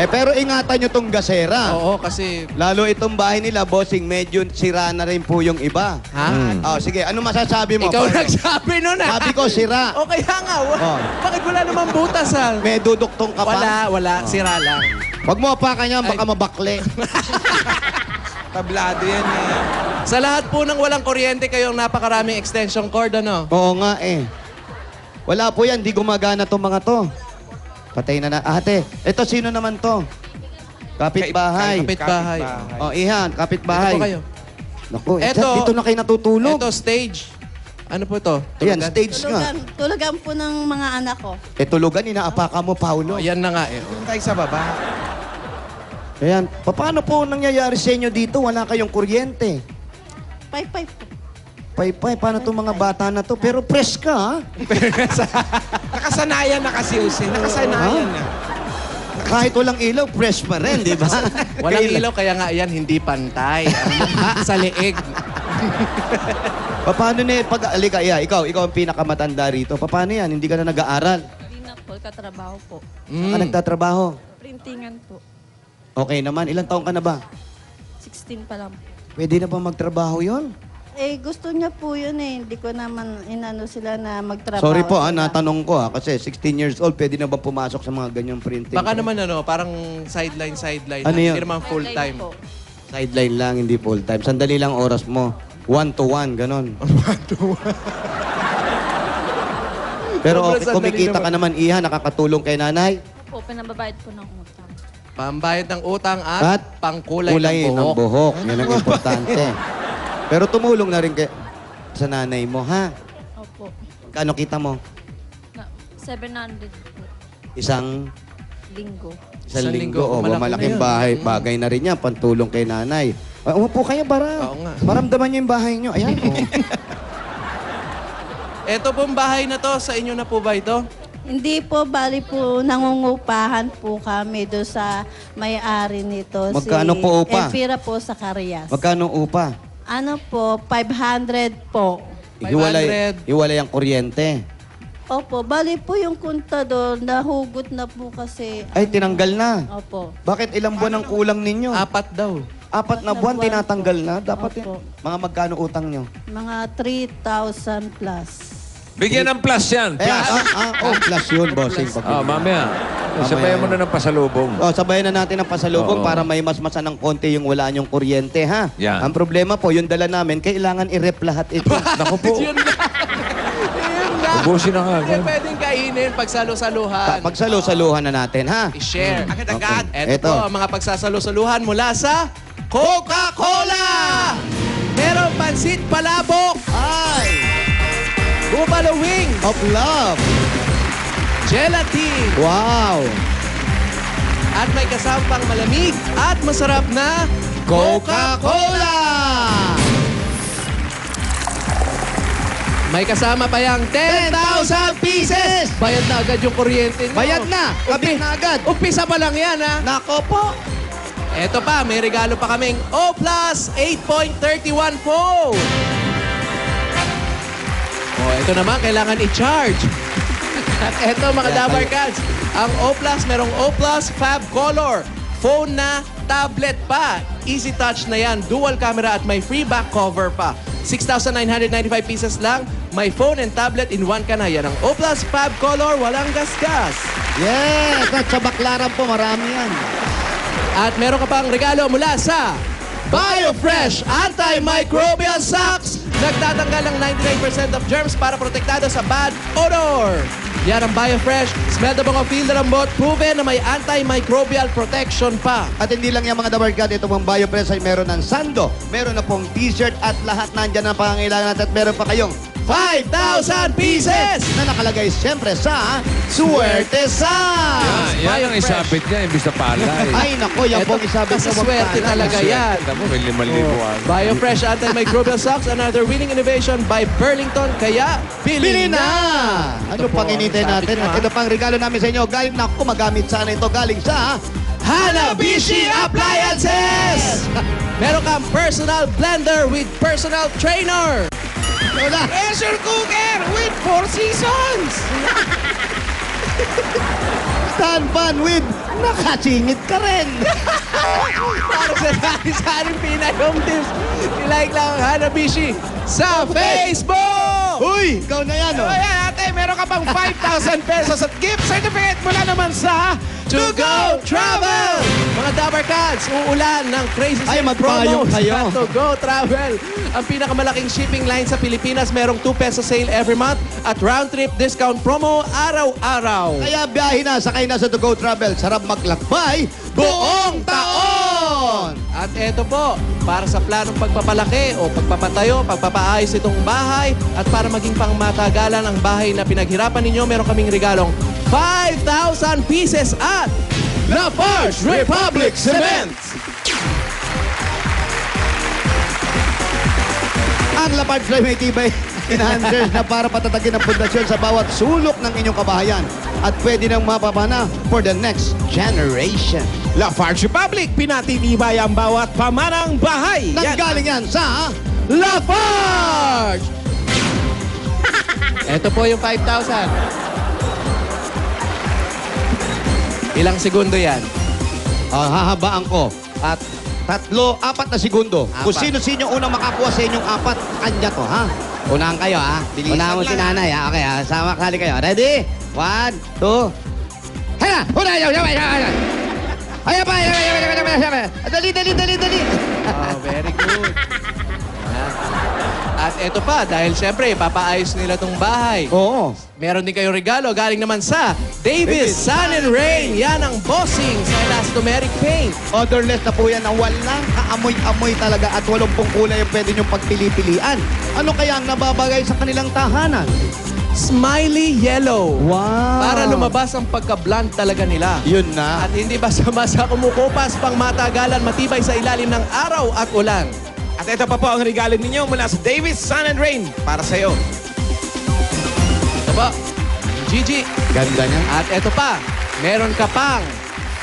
[SPEAKER 8] Pero ingatan nyo tong gasera.
[SPEAKER 1] Oo, kasi...
[SPEAKER 8] Lalo itong bahay nila, bossing, medyo sira na rin po yung iba.
[SPEAKER 1] Ha?
[SPEAKER 8] Oh, sige, ano masasabi mo?
[SPEAKER 1] Ikaw
[SPEAKER 8] Paolo?
[SPEAKER 1] nagsabi nun ah.
[SPEAKER 8] Sabi ko, sira.
[SPEAKER 1] O kaya nga,
[SPEAKER 8] Oh.
[SPEAKER 1] bakit wala namang butas ah?
[SPEAKER 8] May duduktong ka pa.
[SPEAKER 1] Wala, sira lang.
[SPEAKER 8] Huwag mo apakan yan, baka mabakle.
[SPEAKER 9] Tablado yan eh.
[SPEAKER 1] Sa lahat po ng walang kuryente, kayong napakaraming extension cord, ano?
[SPEAKER 8] Oo nga eh. Wala po yan, di gumagana tong mga to. Patay na na. Ate, ito sino naman to? Kapitbahay.
[SPEAKER 1] Kapitbahay.
[SPEAKER 8] Oh, Ihan,
[SPEAKER 1] Dito
[SPEAKER 8] kapitbahay.
[SPEAKER 1] po kayo.
[SPEAKER 8] Naku,
[SPEAKER 1] Eto.
[SPEAKER 8] dito na kayo natutulog.
[SPEAKER 1] Ito, stage. Ano po ito?
[SPEAKER 8] Ayan, stage nga.
[SPEAKER 2] Tulugan po ng mga anak ko.
[SPEAKER 8] Tulugan, inaapaka mo, Paulo.
[SPEAKER 1] Oh, yan na nga eh.
[SPEAKER 9] Tayo sa baba.
[SPEAKER 8] Ayan, paano po nangyayari sa inyo dito? Wala kayong kuryente.
[SPEAKER 2] Pay po.
[SPEAKER 8] Pay, paano itong mga bata na to? Pero fresh ka, ha?
[SPEAKER 9] Nakasanayan na kasi, Usin. Nakasanayan na.
[SPEAKER 8] Kahit walang ilaw, fresh pa rin, di ba?
[SPEAKER 1] Walang ilaw, kaya nga yan, hindi pantay. Sa leeg.
[SPEAKER 8] Paano na pag-alika, ikaw ang pinakamatanda rito. Paano yan? Hindi ka na nag-aaral?
[SPEAKER 11] Hindi na po, katrabaho po.
[SPEAKER 8] Ka nagtatrabaho?
[SPEAKER 11] Printingan po.
[SPEAKER 8] Okay naman. Ilang taong ka na ba?
[SPEAKER 11] 16 pa lang po.
[SPEAKER 8] Pwede na ba magtrabaho yon?
[SPEAKER 2] Gusto niya po yun eh. Hindi ko naman inano sila na magtrabaho.
[SPEAKER 8] Sorry po,
[SPEAKER 2] sila.
[SPEAKER 8] natanong ko kasi 16 years old, pwede na ba pumasok sa mga ganyang printing?
[SPEAKER 1] Baka naman parang sideline.
[SPEAKER 8] Ano yun?
[SPEAKER 1] Hindi naman full-time.
[SPEAKER 11] Po.
[SPEAKER 8] Sideline lang, hindi full-time. Sandali lang oras mo. 1-to-1, ganon. 1-to-1. Pero
[SPEAKER 1] Sobrang
[SPEAKER 8] okay,
[SPEAKER 1] sandali
[SPEAKER 8] kumikita ka naman, Iha, nakakatulong kay nanay.
[SPEAKER 11] Po, pinababayad po ng utang.
[SPEAKER 1] Pambayad ng utang at, pangkulay
[SPEAKER 8] kulay
[SPEAKER 1] ng buhok.
[SPEAKER 8] Yan ang importante. Pero tumulong na rin sa nanay mo, ha?
[SPEAKER 11] Opo.
[SPEAKER 8] Kano kita mo?
[SPEAKER 11] 700 po.
[SPEAKER 8] Isang
[SPEAKER 11] Linggo.
[SPEAKER 8] linggo. O,
[SPEAKER 1] malaki
[SPEAKER 8] malaking
[SPEAKER 1] na yun.
[SPEAKER 8] bahay. Bagay na rin yan, pantulong kay nanay. Umupo kayo,
[SPEAKER 1] Oo nga.
[SPEAKER 8] maramdaman niyo yung bahay niyo. Ayan, oh.
[SPEAKER 1] Ito pong bahay na to, sa inyo na po ba ito?
[SPEAKER 2] Hindi po, bali po, nangungupahan po kami doon sa may-ari nito.
[SPEAKER 8] Magkano po upa?
[SPEAKER 2] Elvira po sa Carias.
[SPEAKER 8] Magkano upa?
[SPEAKER 2] Ano po, 500 po.
[SPEAKER 1] 500.
[SPEAKER 8] Hiwalay ang kuryente.
[SPEAKER 2] Opo, bali po yung kontador, nahugot na po kasi.
[SPEAKER 8] Ay, tinanggal na.
[SPEAKER 2] Opo.
[SPEAKER 8] Bakit ilang buwan ang kulang ninyo?
[SPEAKER 1] 4 daw.
[SPEAKER 8] 4 na buwan, tinatanggal na. Dapat
[SPEAKER 2] Opo.
[SPEAKER 8] mga magkano utang nyo?
[SPEAKER 2] Mga 3,000 plus.
[SPEAKER 3] Bigyan ng plus yan. Plus.
[SPEAKER 8] Plus yun, bossing.
[SPEAKER 3] Mamaya. Sabayan mo na ng pasalubong.
[SPEAKER 8] Sabayan na natin ang pasalubong
[SPEAKER 3] Oo.
[SPEAKER 8] para may masmasan ng konti yung wala nyong kuryente, ha?
[SPEAKER 3] Yan.
[SPEAKER 8] Ang problema po, yung dala namin, kailangan i-rep lahat ito.
[SPEAKER 3] Naku po.
[SPEAKER 1] Yun lang. Yun lang.
[SPEAKER 3] Ubusin na nga.
[SPEAKER 1] Hindi pwedeng kainin pagsalo-saluhan.
[SPEAKER 8] Pagsalo-saluhan na natin, ha?
[SPEAKER 1] I-share.
[SPEAKER 9] Agad-agad.
[SPEAKER 1] Ito
[SPEAKER 8] Eto.
[SPEAKER 1] po ang mga pagsasalo-saluhan mula sa Coca-Cola! Merong pansit palabok,
[SPEAKER 8] Ay!
[SPEAKER 1] buffalo wing,
[SPEAKER 8] Of love!
[SPEAKER 1] gelatin,
[SPEAKER 8] Wow!
[SPEAKER 1] at may kasampang malamig at masarap na
[SPEAKER 8] Coca-Cola!
[SPEAKER 1] May kasama pa yung 10,000 pieces! Bayad na agad yung kuryente nyo.
[SPEAKER 8] Bayad na! Kabit na agad!
[SPEAKER 1] Umpisa pa lang yan, ha?
[SPEAKER 8] Nako po!
[SPEAKER 1] Eto pa, may regalo pa kaming O Plus 8.31 phone. Ito naman, kailangan i-charge. At eto mga Dabar Cats, ang O Plus, merong O Plus Fab Color. Phone na, tablet pa. Easy touch na yan, dual camera at may free back cover pa. 6,995 pieces lang. May phone and tablet in one ka na. Yan ang O Plus Fab Color, walang gasgas.
[SPEAKER 8] Yes! At sa Baklaran po, marami yan.
[SPEAKER 1] At meron ka pang regalo mula sa BioFresh Antimicrobial Socks Nagtatanggal ng 99% of germs para protektado sa bad odor. Yan ang BioFresh. Smell the bango, feel the lambot. Proven na may antimicrobial protection pa.
[SPEAKER 8] At hindi lang yung mga dabarkad, ito pong BioFresh ay meron ng sando, meron na pong t-shirt at lahat nandyan ang pangangailangan natin at meron pa kayong
[SPEAKER 1] 5,000 pieces!
[SPEAKER 8] na nakalagay siyempre sa Suwerte Sa!
[SPEAKER 3] Yan ang isabit niya, imbis na palay.
[SPEAKER 8] Ay nako, yan pong isabit
[SPEAKER 1] Kasi
[SPEAKER 8] na
[SPEAKER 1] swerte talaga yan.
[SPEAKER 3] Tignan mo, may 5,000.
[SPEAKER 1] BioFresh Antimicrobial Socks, another winning innovation by Burlington. Kaya,
[SPEAKER 8] Bili na!
[SPEAKER 1] Ito
[SPEAKER 8] Ano
[SPEAKER 1] po
[SPEAKER 8] pang inintay
[SPEAKER 1] ang
[SPEAKER 8] natin?
[SPEAKER 1] sabi ko,
[SPEAKER 8] At ito pang regalo namin sa inyo. Galing na magamit sana ito. Galing sa
[SPEAKER 1] Hanabishi Appliances! Meron kang personal blender with personal trainer.
[SPEAKER 8] Lola.
[SPEAKER 9] Pressure cooker with 4 seasons!
[SPEAKER 8] Stand pan with nakasingit ka rin.
[SPEAKER 1] Para sa sari-saring Pinay Home Tips, like lang ang Hanabishi sa Facebook!
[SPEAKER 8] Uy, ikaw na yan, oh.
[SPEAKER 9] Ayan, ate, meron ka pang 5,000 pesos at gift certificate mula naman sa
[SPEAKER 1] To Go Travel! Mga Dabar Cats, uulan ng crazy
[SPEAKER 8] Ay,
[SPEAKER 1] sale
[SPEAKER 8] magpayong
[SPEAKER 1] promos
[SPEAKER 8] kayo.
[SPEAKER 1] sa To Go Travel. Ang pinakamalaking shipping line sa Pilipinas, merong 2 peso sale every month at round-trip discount promo araw-araw.
[SPEAKER 8] Kaya biyahe na, sakay na sa To Go Travel. Sarap maglakbay buong taon!
[SPEAKER 1] At eto po, para sa planong pagpapalaki o pagpapatayo, pagpapaayos itong bahay at para maging pangmatagalan ang bahay na pinaghirapan ninyo, meron kaming regalong 5,000 pieces at Lafarge Republic Cement!
[SPEAKER 8] Ang Lafarge Fly may tibay enhancers na para patatagin ang pundasyon sa bawat sulok ng inyong kabahayan at pwede nang mapapana for the next generation.
[SPEAKER 9] Lafarge Republic, pinatitibay ang bawat pamanang bahay.
[SPEAKER 8] Nanggaling yan sa
[SPEAKER 1] Lafarge! Ito po yung 5,000. Ilang segundo yan?
[SPEAKER 8] hahabaan ko at 4 na segundo. Kung
[SPEAKER 1] Apat.
[SPEAKER 8] sino-sino unang makakuha sa inyong 4, kanya to, ha? Unahan kayo, ha? Unahan mo si nanay, ha? Okay, ha? Sama kasali kayo. Ready? 1, 2. Haya! Unahan! Haya pa! Dali!
[SPEAKER 1] Oh, very good. At eto pa, dahil siyempre, papaayos nila tong bahay.
[SPEAKER 8] Oo.
[SPEAKER 1] Meron din kayong regalo galing naman sa Davis Sun and Rain. Yan ang bossing sa elastomeric paint.
[SPEAKER 8] Odorless na po yan na walang kaamoy-amoy talaga at 80 kulay ang pwede niyong pagpili-pilian. Ano kaya ang nababagay sa kanilang tahanan?
[SPEAKER 1] Smiley yellow.
[SPEAKER 8] Wow!
[SPEAKER 1] Para lumabas ang pagka-blunt talaga nila.
[SPEAKER 8] Yun na.
[SPEAKER 1] At hindi basta-basta kumukupas pang matagalan, matibay sa ilalim ng araw at ulan.
[SPEAKER 9] At ito pa po ang regalo ninyo mula sa Davis Sun and Rain para sa iyo.
[SPEAKER 1] Ito po, Gigi.
[SPEAKER 8] Ganda niya.
[SPEAKER 1] At ito pa, meron ka pang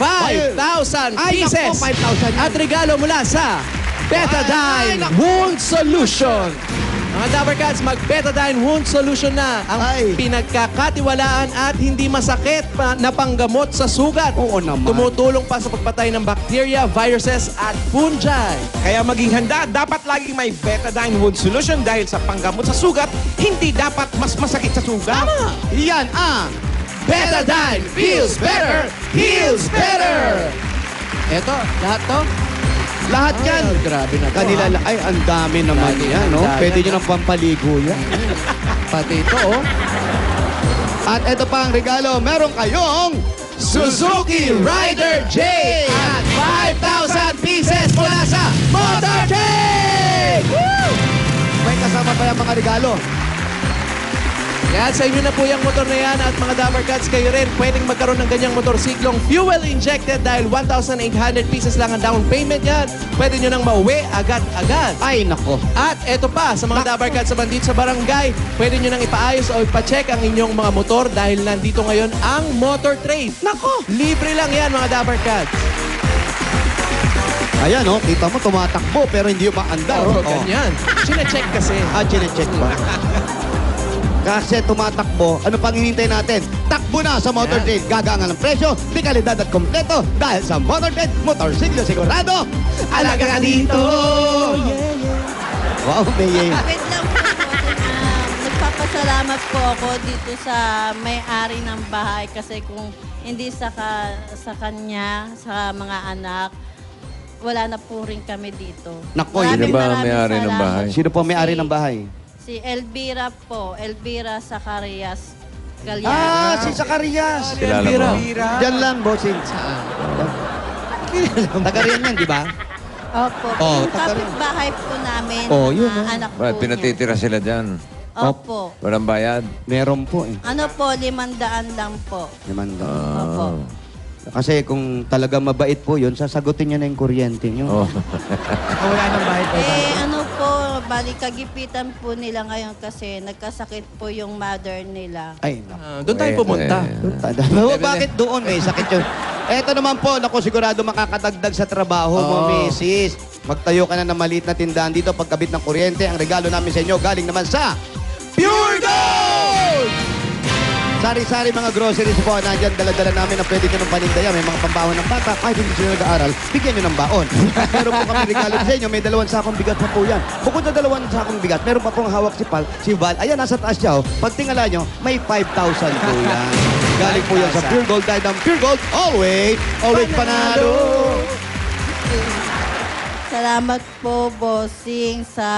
[SPEAKER 1] 5,000
[SPEAKER 8] Ay,
[SPEAKER 1] pieces.
[SPEAKER 8] naku, 5,000 yan.
[SPEAKER 1] At regalo mula sa Betadine Wound Solution. Mga Dabber Cats, mag-Betadine Wound Solution na ang
[SPEAKER 8] Ay.
[SPEAKER 1] pinagkakatiwalaan at hindi masakit na panggamot sa sugat.
[SPEAKER 8] Oo naman.
[SPEAKER 1] Tumutulong pa sa pagpatay ng bacteria, viruses at fungi.
[SPEAKER 9] Kaya maging handa, dapat laging may Betadine Wound Solution dahil sa panggamot sa sugat, hindi dapat mas masakit sa sugat.
[SPEAKER 8] Yan ang
[SPEAKER 1] Betadine feels better, heals better. Eto, lahat to.
[SPEAKER 8] lahat
[SPEAKER 1] Ay,
[SPEAKER 8] yan.
[SPEAKER 1] grabe na to.
[SPEAKER 8] Kanila,
[SPEAKER 1] ha?
[SPEAKER 8] ay, ang dami naman
[SPEAKER 1] Dami
[SPEAKER 8] yan,
[SPEAKER 1] yan,
[SPEAKER 8] no?
[SPEAKER 1] dami
[SPEAKER 8] Pwede
[SPEAKER 1] yan.
[SPEAKER 8] nyo ng pampaligo yan.
[SPEAKER 1] Pati ito, oh.
[SPEAKER 8] At ito pa ang regalo, meron kayong
[SPEAKER 1] Suzuki Rider J at 5,000 pieces mula sa Motor Trade!
[SPEAKER 8] may kasama pa yung mga regalo.
[SPEAKER 1] Yan, sa inyo na po yung motor na yan at mga Dabber Cats, kayo rin pwedeng magkaroon ng ganyang motorsiklong fuel injected dahil 1,800 pieces lang ang down payment yan. Pwede nyo nang mauwi agad-agad.
[SPEAKER 8] Ay, nako.
[SPEAKER 1] At eto pa, sa mga Dabber Cats sa bandit sa barangay, pwede nyo nang ipaayos o ipacheck ang inyong mga motor dahil nandito ngayon ang Motor Trade. Nako! Libre lang yan mga Dabber Cats.
[SPEAKER 8] Ayan, oh, kita mo, tumatakbo pero hindi umaandar.
[SPEAKER 1] Oh, ganyan. Sine-check kasi.
[SPEAKER 8] Chine-check ba? Kasi tumatakbo, ano pang hinihintay natin? Takbo na sa Motor Trade. Gagangan ng presyo, di kalidad at kompleto dahil sa Motor Trade, motorsiklo sigurado. Alaga ka dito! Wow, may
[SPEAKER 2] Wait lang po. Nagpapasalamat po ako dito sa may-ari ng bahay kasi kung hindi sa kanya, sa mga anak, wala na po rin kami dito.
[SPEAKER 8] Nako,
[SPEAKER 3] Sino ba
[SPEAKER 2] Maraming
[SPEAKER 3] may-ari ng
[SPEAKER 2] salamat.
[SPEAKER 3] bahay?
[SPEAKER 8] Sino po may-ari ng bahay?
[SPEAKER 2] Si Elvira po. Elvira Zacarias Galyano.
[SPEAKER 8] Si Zacarias.
[SPEAKER 3] Kilala mo?
[SPEAKER 8] Diyan lang, bossing. Taga riyan yan, di ba?
[SPEAKER 2] Opo.
[SPEAKER 8] Oh,
[SPEAKER 2] Yung kapitbahay po namin,
[SPEAKER 8] Oh, yun,
[SPEAKER 2] anak po
[SPEAKER 3] Bakit
[SPEAKER 2] niya.
[SPEAKER 3] pinatitira sila dyan?
[SPEAKER 2] Opo.
[SPEAKER 3] Walang bayad?
[SPEAKER 8] Meron po eh.
[SPEAKER 2] Ano po, 500 lang po.
[SPEAKER 8] Limanda.
[SPEAKER 2] Opo.
[SPEAKER 8] Kasi kung talaga mabait po yun, sasagutin niya na yung kuryente niyo.
[SPEAKER 3] Oh.
[SPEAKER 1] Wala nang bahay pa.
[SPEAKER 2] Ano po, balik kagipitan po nila ngayon kasi nagkasakit po yung mother nila.
[SPEAKER 8] Ay, naku.
[SPEAKER 1] Doon tayo pumunta.
[SPEAKER 8] Bakit doon? May sakit yun. Eto naman po, naku, sigurado makakadagdag sa trabaho mo, misis. Magtayo ka na ng maliit na tindahan dito pagkabit ng kuryente. Ang regalo namin sa inyo galing naman sa Pure Gold! Sari-sari mga groceries po. Nandyan, dala-dala namin na pwede nyo ng panindaya. May mga pambawon ng bata. Kahit hindi sila nag-aaral, bigyan nyo ng baon. At meron po kami regalo sa inyo. May 2 sakong bigat pa po yan. Bukod sa 2 sakong bigat, meron pa pong hawak si Val. Ayan, nasa taas siya. Oh. Pag tingala nyo, may 5,000 po yan. Galing po yan sa Pure Gold. Dahil ang Pure Gold, always panalo!
[SPEAKER 2] Salamat po, bossing, sa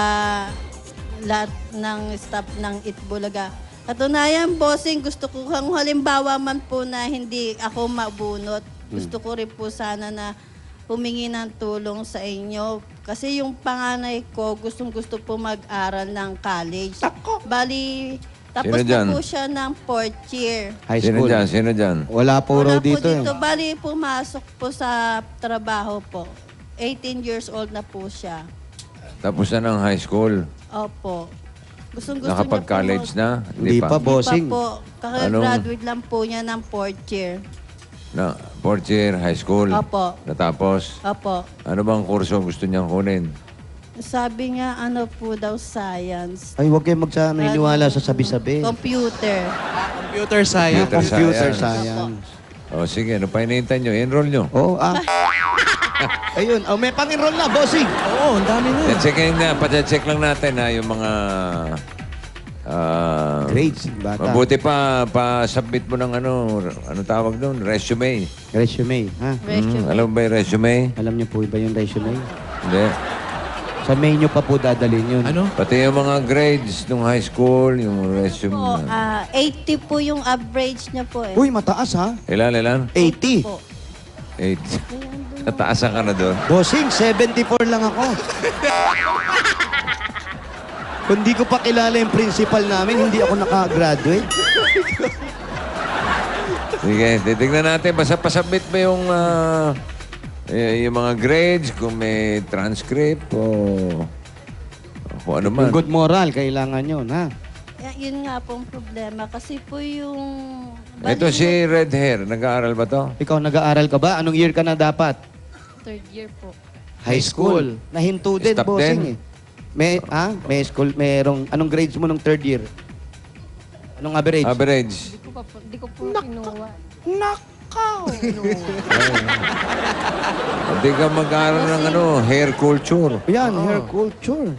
[SPEAKER 2] lahat ng staff ng Itbulaga. Katunayan, bossing, gusto ko kung halimbawa man po na hindi ako mabunot. Gusto ko rin po sana na humingi ng tulong sa inyo. Kasi yung panganay ko, gustong-gusto po mag-aral ng college. Bali, tapos
[SPEAKER 3] Sino dyan?
[SPEAKER 2] na po siya ng 4th year.
[SPEAKER 8] High
[SPEAKER 3] Sino
[SPEAKER 8] school.
[SPEAKER 3] dyan? Sino dyan?
[SPEAKER 8] Wala po raw
[SPEAKER 2] Wala po
[SPEAKER 8] dito eh.
[SPEAKER 2] Bali, pumasok po sa trabaho po. 18 years old na po siya.
[SPEAKER 3] Tapos na ng high school.
[SPEAKER 2] Opo. Gustong-gusto
[SPEAKER 3] Nakapag-college na?
[SPEAKER 8] Hindi pa, bossing.
[SPEAKER 2] Hindi pa po. Kaka-graduate lang po niya ng 4th year.
[SPEAKER 3] Na, 4th year, high school.
[SPEAKER 2] Opo.
[SPEAKER 3] Natapos.
[SPEAKER 2] Opo.
[SPEAKER 3] Ano bang kurso gusto niyang kunin?
[SPEAKER 2] Sabi niya, ano po daw, science.
[SPEAKER 8] Ay, huwag kayo magsaniniwala sa sabi-sabi.
[SPEAKER 2] Computer.
[SPEAKER 1] Computer science.
[SPEAKER 8] Computer science.
[SPEAKER 3] O sige, ano pa hinihintay niyo? Enroll niyo.
[SPEAKER 8] Oo, Ayun, may pang-enroll na, bossing.
[SPEAKER 1] Oo, ang dami na.
[SPEAKER 3] Checkin na, pa-check lang natin ha, yung mga...
[SPEAKER 8] Grades, bata.
[SPEAKER 3] Mabuti pa-submit mo ng ano tawag doon? Resume.
[SPEAKER 8] Resume, ha?
[SPEAKER 3] Alam mo ba yung resume?
[SPEAKER 8] Alam niyo po ba yung resume?
[SPEAKER 3] Hindi.
[SPEAKER 8] Sa menu pa po dadalhin yun.
[SPEAKER 1] Ano?
[SPEAKER 3] Pati yung mga grades nung high school, yung resume.
[SPEAKER 2] Po, 80 po yung average niya po eh.
[SPEAKER 8] Uy, mataas ha?
[SPEAKER 3] Ilan?
[SPEAKER 8] 80.
[SPEAKER 2] Po.
[SPEAKER 3] 8. Nataasan ka na doon.
[SPEAKER 8] Bossing, 74 lang ako. Kung di ko pa kilala yung principal namin, hindi ako nakagraduate.
[SPEAKER 3] Sige, titignan natin. Basta pasubmit mo yung mga grades, kung may transcript o kung ano man.
[SPEAKER 8] Yung good moral, kailangan yun, ha?
[SPEAKER 2] Yun nga po ang problema. Kasi po yung...
[SPEAKER 3] Ito si Red Hair. Nag-aaral ba to?
[SPEAKER 8] Ikaw, nag-aaral ka ba? Anong year ka na dapat?
[SPEAKER 11] 3rd year po.
[SPEAKER 8] High school. Nahinto din,
[SPEAKER 3] Stop
[SPEAKER 8] bossing
[SPEAKER 3] din.
[SPEAKER 8] eh. May school, anong grades mo nung 3rd year? Anong average?
[SPEAKER 3] Average.
[SPEAKER 11] Di ko po kinuha.
[SPEAKER 3] Hindi ka mag-aaral ng hair culture.
[SPEAKER 8] Yan, hair culture.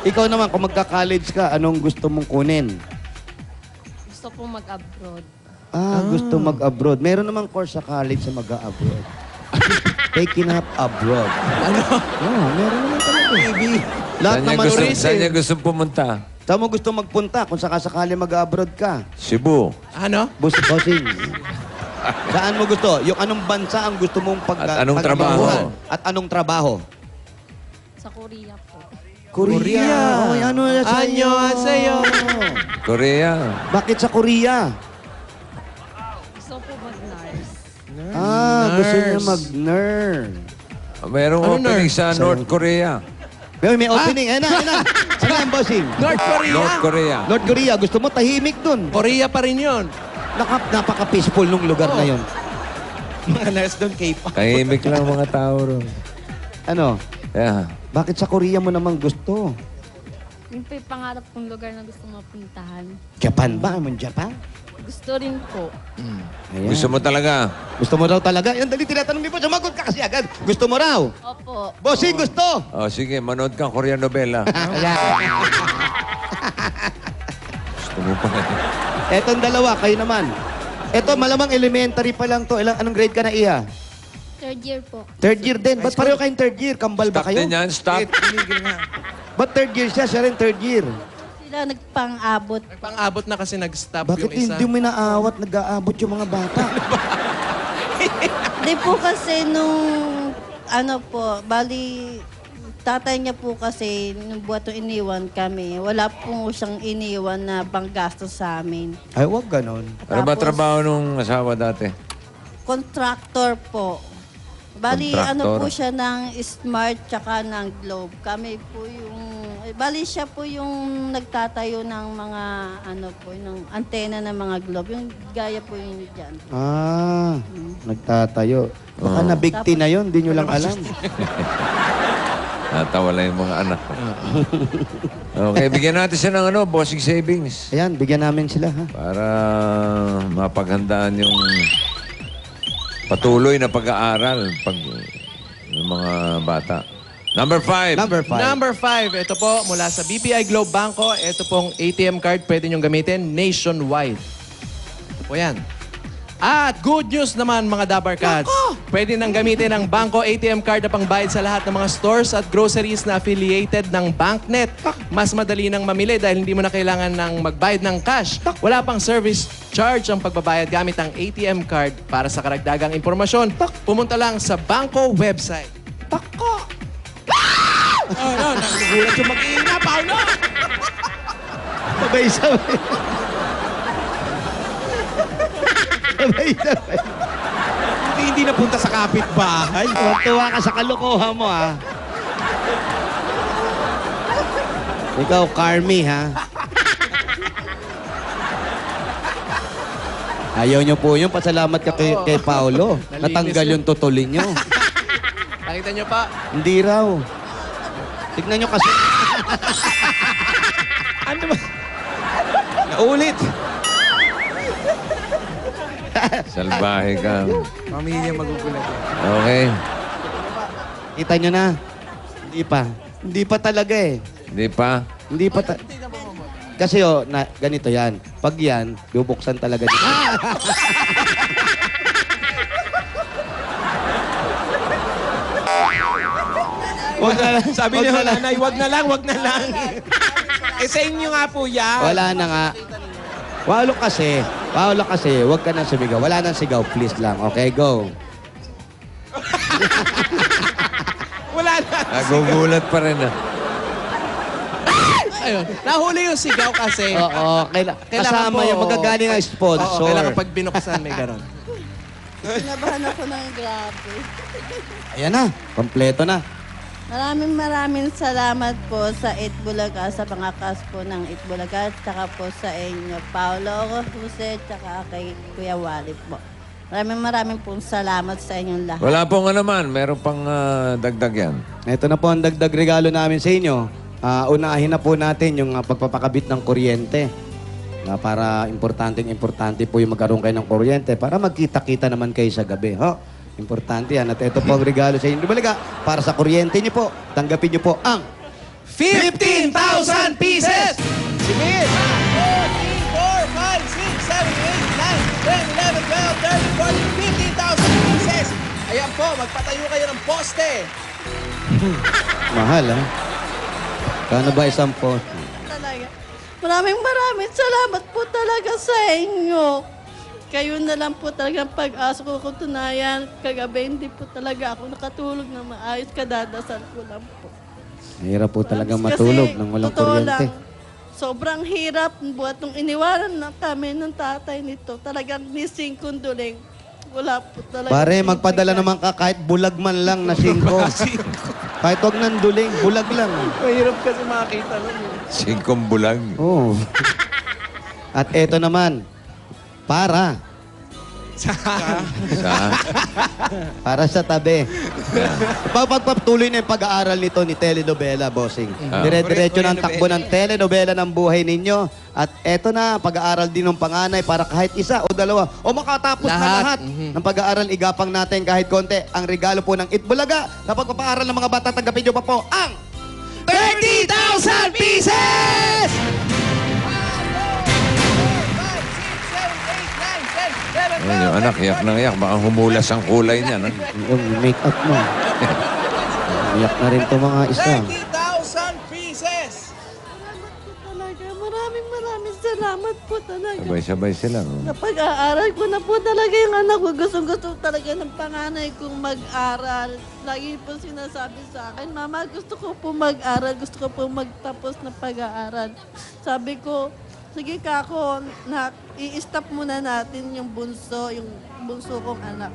[SPEAKER 8] Ikaw naman, kung magka-college ka, anong gusto mong kunin?
[SPEAKER 11] Gusto po mag-abroad.
[SPEAKER 8] Gusto mag-abroad. Meron namang course sa college sa mag-abroad. Taking up abroad.
[SPEAKER 1] Ano?
[SPEAKER 8] Meron naman talaga. Lahat naman
[SPEAKER 3] Saan niya gusto pumunta?
[SPEAKER 8] Saan mo gusto magpunta kung sakasakali mag-abroad ka?
[SPEAKER 3] Cebu.
[SPEAKER 1] Ano?
[SPEAKER 8] Bossing. Saan mo gusto? Yung anong bansa ang gusto mong
[SPEAKER 3] At anong trabaho?
[SPEAKER 8] At anong trabaho?
[SPEAKER 11] Sa Korea po.
[SPEAKER 8] Korea. Oy, ano na sa inyo?
[SPEAKER 1] Annyeonghaseyo.
[SPEAKER 3] Korea.
[SPEAKER 8] Bakit sa Korea?
[SPEAKER 11] Gusto po mag-nurse.
[SPEAKER 8] Gusto niya mag-nerd.
[SPEAKER 3] Merong opening sa North Korea.
[SPEAKER 8] May opening. Ayan na. Ano ang bossing?
[SPEAKER 1] North Korea.
[SPEAKER 3] North Korea.
[SPEAKER 8] North Korea. Gusto mo tahimik dun.
[SPEAKER 1] Korea pa rin yun.
[SPEAKER 8] Napaka-peaceful nung lugar na yun.
[SPEAKER 1] Mga nurse doon, K-pop.
[SPEAKER 3] Tahimik lang mga tao ron.
[SPEAKER 8] Ano?
[SPEAKER 3] Yeah.
[SPEAKER 8] Bakit sa Korea mo naman gusto?
[SPEAKER 11] Yung pa yung pangarap kong lugar na gusto mapuntahan.
[SPEAKER 8] Japan ba? Japan?
[SPEAKER 11] Gusto rin po.
[SPEAKER 8] Ayan.
[SPEAKER 3] Gusto mo talaga?
[SPEAKER 8] Gusto mo raw talaga? Yan, dali tinatanong mo. Sumagot ka kasi agad. Gusto mo raw?
[SPEAKER 11] Opo.
[SPEAKER 8] Bossing, gusto!
[SPEAKER 3] O sige, manood kang Korean novela. Gusto mo pa.
[SPEAKER 8] Etong dalawa, kayo naman. Ito, malamang elementary pa lang to. Anong grade ka na, Iya?
[SPEAKER 11] Third year po.
[SPEAKER 8] Third year din. Ba't pareho kayong third year? Kambal ba
[SPEAKER 3] Stop
[SPEAKER 8] kayo?
[SPEAKER 3] din yan, stop.
[SPEAKER 8] Ba't third year siya? Siya rin third year.
[SPEAKER 2] Sila nagpang-abot.
[SPEAKER 1] Pang-abot na kasi nag-stop
[SPEAKER 8] Bakit
[SPEAKER 1] yung isa.
[SPEAKER 8] hindi mo inaawat, nag-aabot yung mga bata?
[SPEAKER 2] Hindi po kasi nung, bali, tatay niya po kasi, nung buhat nung iniwan kami, wala po siyang iniwan na panggastos sa amin.
[SPEAKER 8] Ay, wag ganon.
[SPEAKER 3] Ano ba
[SPEAKER 2] Tapos-
[SPEAKER 3] trabaho nung asawa dati?
[SPEAKER 2] Contractor po. Bali,
[SPEAKER 3] Contractor.
[SPEAKER 2] po siya ng Smart tsaka ng Globe. Kami po bali siya po yung nagtatayo ng mga, ng antena ng mga Globe. Yung gaya po yung dyan.
[SPEAKER 8] Ah, nagtatayo. Baka nabigti na yun, di nyo lang alam.
[SPEAKER 3] Natawa lang yung mga anak ko. Okay, bigyan natin siya ng bossing savings.
[SPEAKER 8] Ayan, bigyan namin sila, ha?
[SPEAKER 3] Para mapaghandaan yung patuloy na pag-aaral ng mga bata. Number 5.
[SPEAKER 8] Number 5.
[SPEAKER 1] Number 5, ito po mula sa BPI Globe Banco. Ito pong ATM card pwede nyong gamitin nationwide. O yan. At good news naman mga Dabar Cats. Pwede nang gamitin ang Bangko ATM card na pangbayad sa lahat ng mga stores at groceries na affiliated ng BankNet. Mas madali nang mamili dahil hindi mo na kailangan ng magbayad ng cash. Wala pang service charge ang pagbabayad gamit ang ATM card. Para sa karagdagang impormasyon, pumunta lang sa Bangko website. Nagugulat yung mag-iina, Paolo!
[SPEAKER 8] Sabay-sabay. Sabay-sabay.
[SPEAKER 9] Hindi napunta sa kapitbahay.
[SPEAKER 8] Tuwa ka sa kalokohan mo, ha? Ikaw, Carmi, ha? Ayaw nyo po yun. Pasalamat ka kay Paolo. Natanggal yung tutulin nyo.
[SPEAKER 1] Nakita nyo pa?
[SPEAKER 8] Hindi raw. Tignan nyo kasi.
[SPEAKER 9] Ano ba? Naulit.
[SPEAKER 3] Salbahe ka.
[SPEAKER 1] Pamilya magugulat.
[SPEAKER 3] Okay.
[SPEAKER 8] Kita nyo na. Hindi pa. Hindi pa talaga eh.
[SPEAKER 3] Hindi pa.
[SPEAKER 8] Hindi pa kasi ganito yan. Pag yan, bubuksan talaga dito.
[SPEAKER 9] Wag na lang. Sabi niya, nanay, wag na lang, wag na lang. Sa inyo nga po yan.
[SPEAKER 8] Wala na nga. Paolo kasi, wag ka nang sumigaw. Wala nang sigaw, please lang. Okay, go.
[SPEAKER 9] Wala na.
[SPEAKER 3] Nagugulat pa rin
[SPEAKER 1] Ayun, nahuli yung sigaw kasi.
[SPEAKER 8] Oo, kasama yung magagaling ang sponsor.
[SPEAKER 1] Oo, kailangan pag binuksan may ganon.
[SPEAKER 2] Sinabahan ako ng grabe.
[SPEAKER 8] Ayan na, kompleto na.
[SPEAKER 2] Maraming salamat po sa Itbulaga, sa mga cast po ng Itbulaga, tsaka po sa inyo, Paolo Jose, tsaka kay Kuya Wally po. Maraming pong salamat sa inyong lahat.
[SPEAKER 3] Wala pong naman. Meron pang dagdag yan.
[SPEAKER 8] Ito na po ang dagdag regalo namin sa inyo. Unahin na po natin yung pagpapakabit ng kuryente. Para importante po yung magkaroon kayo ng kuryente para magkita-kita naman kayo sa gabi. Importante yan. At ito po ang regalo sa inyo. Balaga, para sa kuryente niyo po, tanggapin niyo po ang
[SPEAKER 1] 15,000 pieces! Simit! 1, 2, 3, 4, 5, 6, 7, 8, 9, 10, 11, 12, 13, 14, 15,000 pieces! Ayan po, magpatayo kayo ng poste!
[SPEAKER 8] mahal, ha? Kano ba isang poste?
[SPEAKER 2] Talaga. Maraming salamat po talaga sa inyo. Kayo na lang po talaga pag-asa ko tunayan. Kagabi hindi po talaga ako nakatulog na maayos. Kadadasal ko lang po.
[SPEAKER 8] Mahirap po talaga
[SPEAKER 2] Kasi,
[SPEAKER 8] matulog ng walang
[SPEAKER 2] totoo
[SPEAKER 8] kuryente.
[SPEAKER 2] lang, sobrang hirap buhat nung iniwanan na kami ng tatay nito. Talagang missing kunduling. Wala po talaga.
[SPEAKER 8] Pare, magpadala naman ka kahit bulag man lang na 5. Kahit huwag nanduling, bulag lang.
[SPEAKER 1] Mahirap kasi makakita nun.
[SPEAKER 3] 5 bulag.
[SPEAKER 8] Oo. At eto naman, para sa tabi. Pagpapatuloy na yung pag-aaral nito ni telenovela, bossing. Dire-diretso na ang takbo ng telenovela ng buhay ninyo. At eto na, pag-aaral din ng panganay para kahit isa o dalawa o makatapos na lahat ng pag-aaral, igapang natin kahit konti. Ang regalo po ng Itbulaga sa pagpapaaral ng mga bata, tanggapin nyo pa po ang
[SPEAKER 1] 30,000 pieces! 5, 4, 5, 6, 7, 8, 9, 10, 11,
[SPEAKER 3] Ayan, yung anak, iyak na iyak. Baka humulas ang kulay niya. No?
[SPEAKER 8] Yung make-up mo. Iyak na rin to mga isa.
[SPEAKER 1] 30,000 pieces!
[SPEAKER 2] Salamat po talaga. Maraming salamat po talaga.
[SPEAKER 3] Sabay-sabay sila. No?
[SPEAKER 2] Napag-aaral ko na po talaga yung anak ko. Gustong-gusto talaga ng panganay kong mag-aral. Lagi po sinasabi sa akin, Mama, gusto ko po mag-aral. Gusto ko po magtapos na pag-aaral. Sabi ko, sige kako, i-stop muna natin yung bunso kong anak.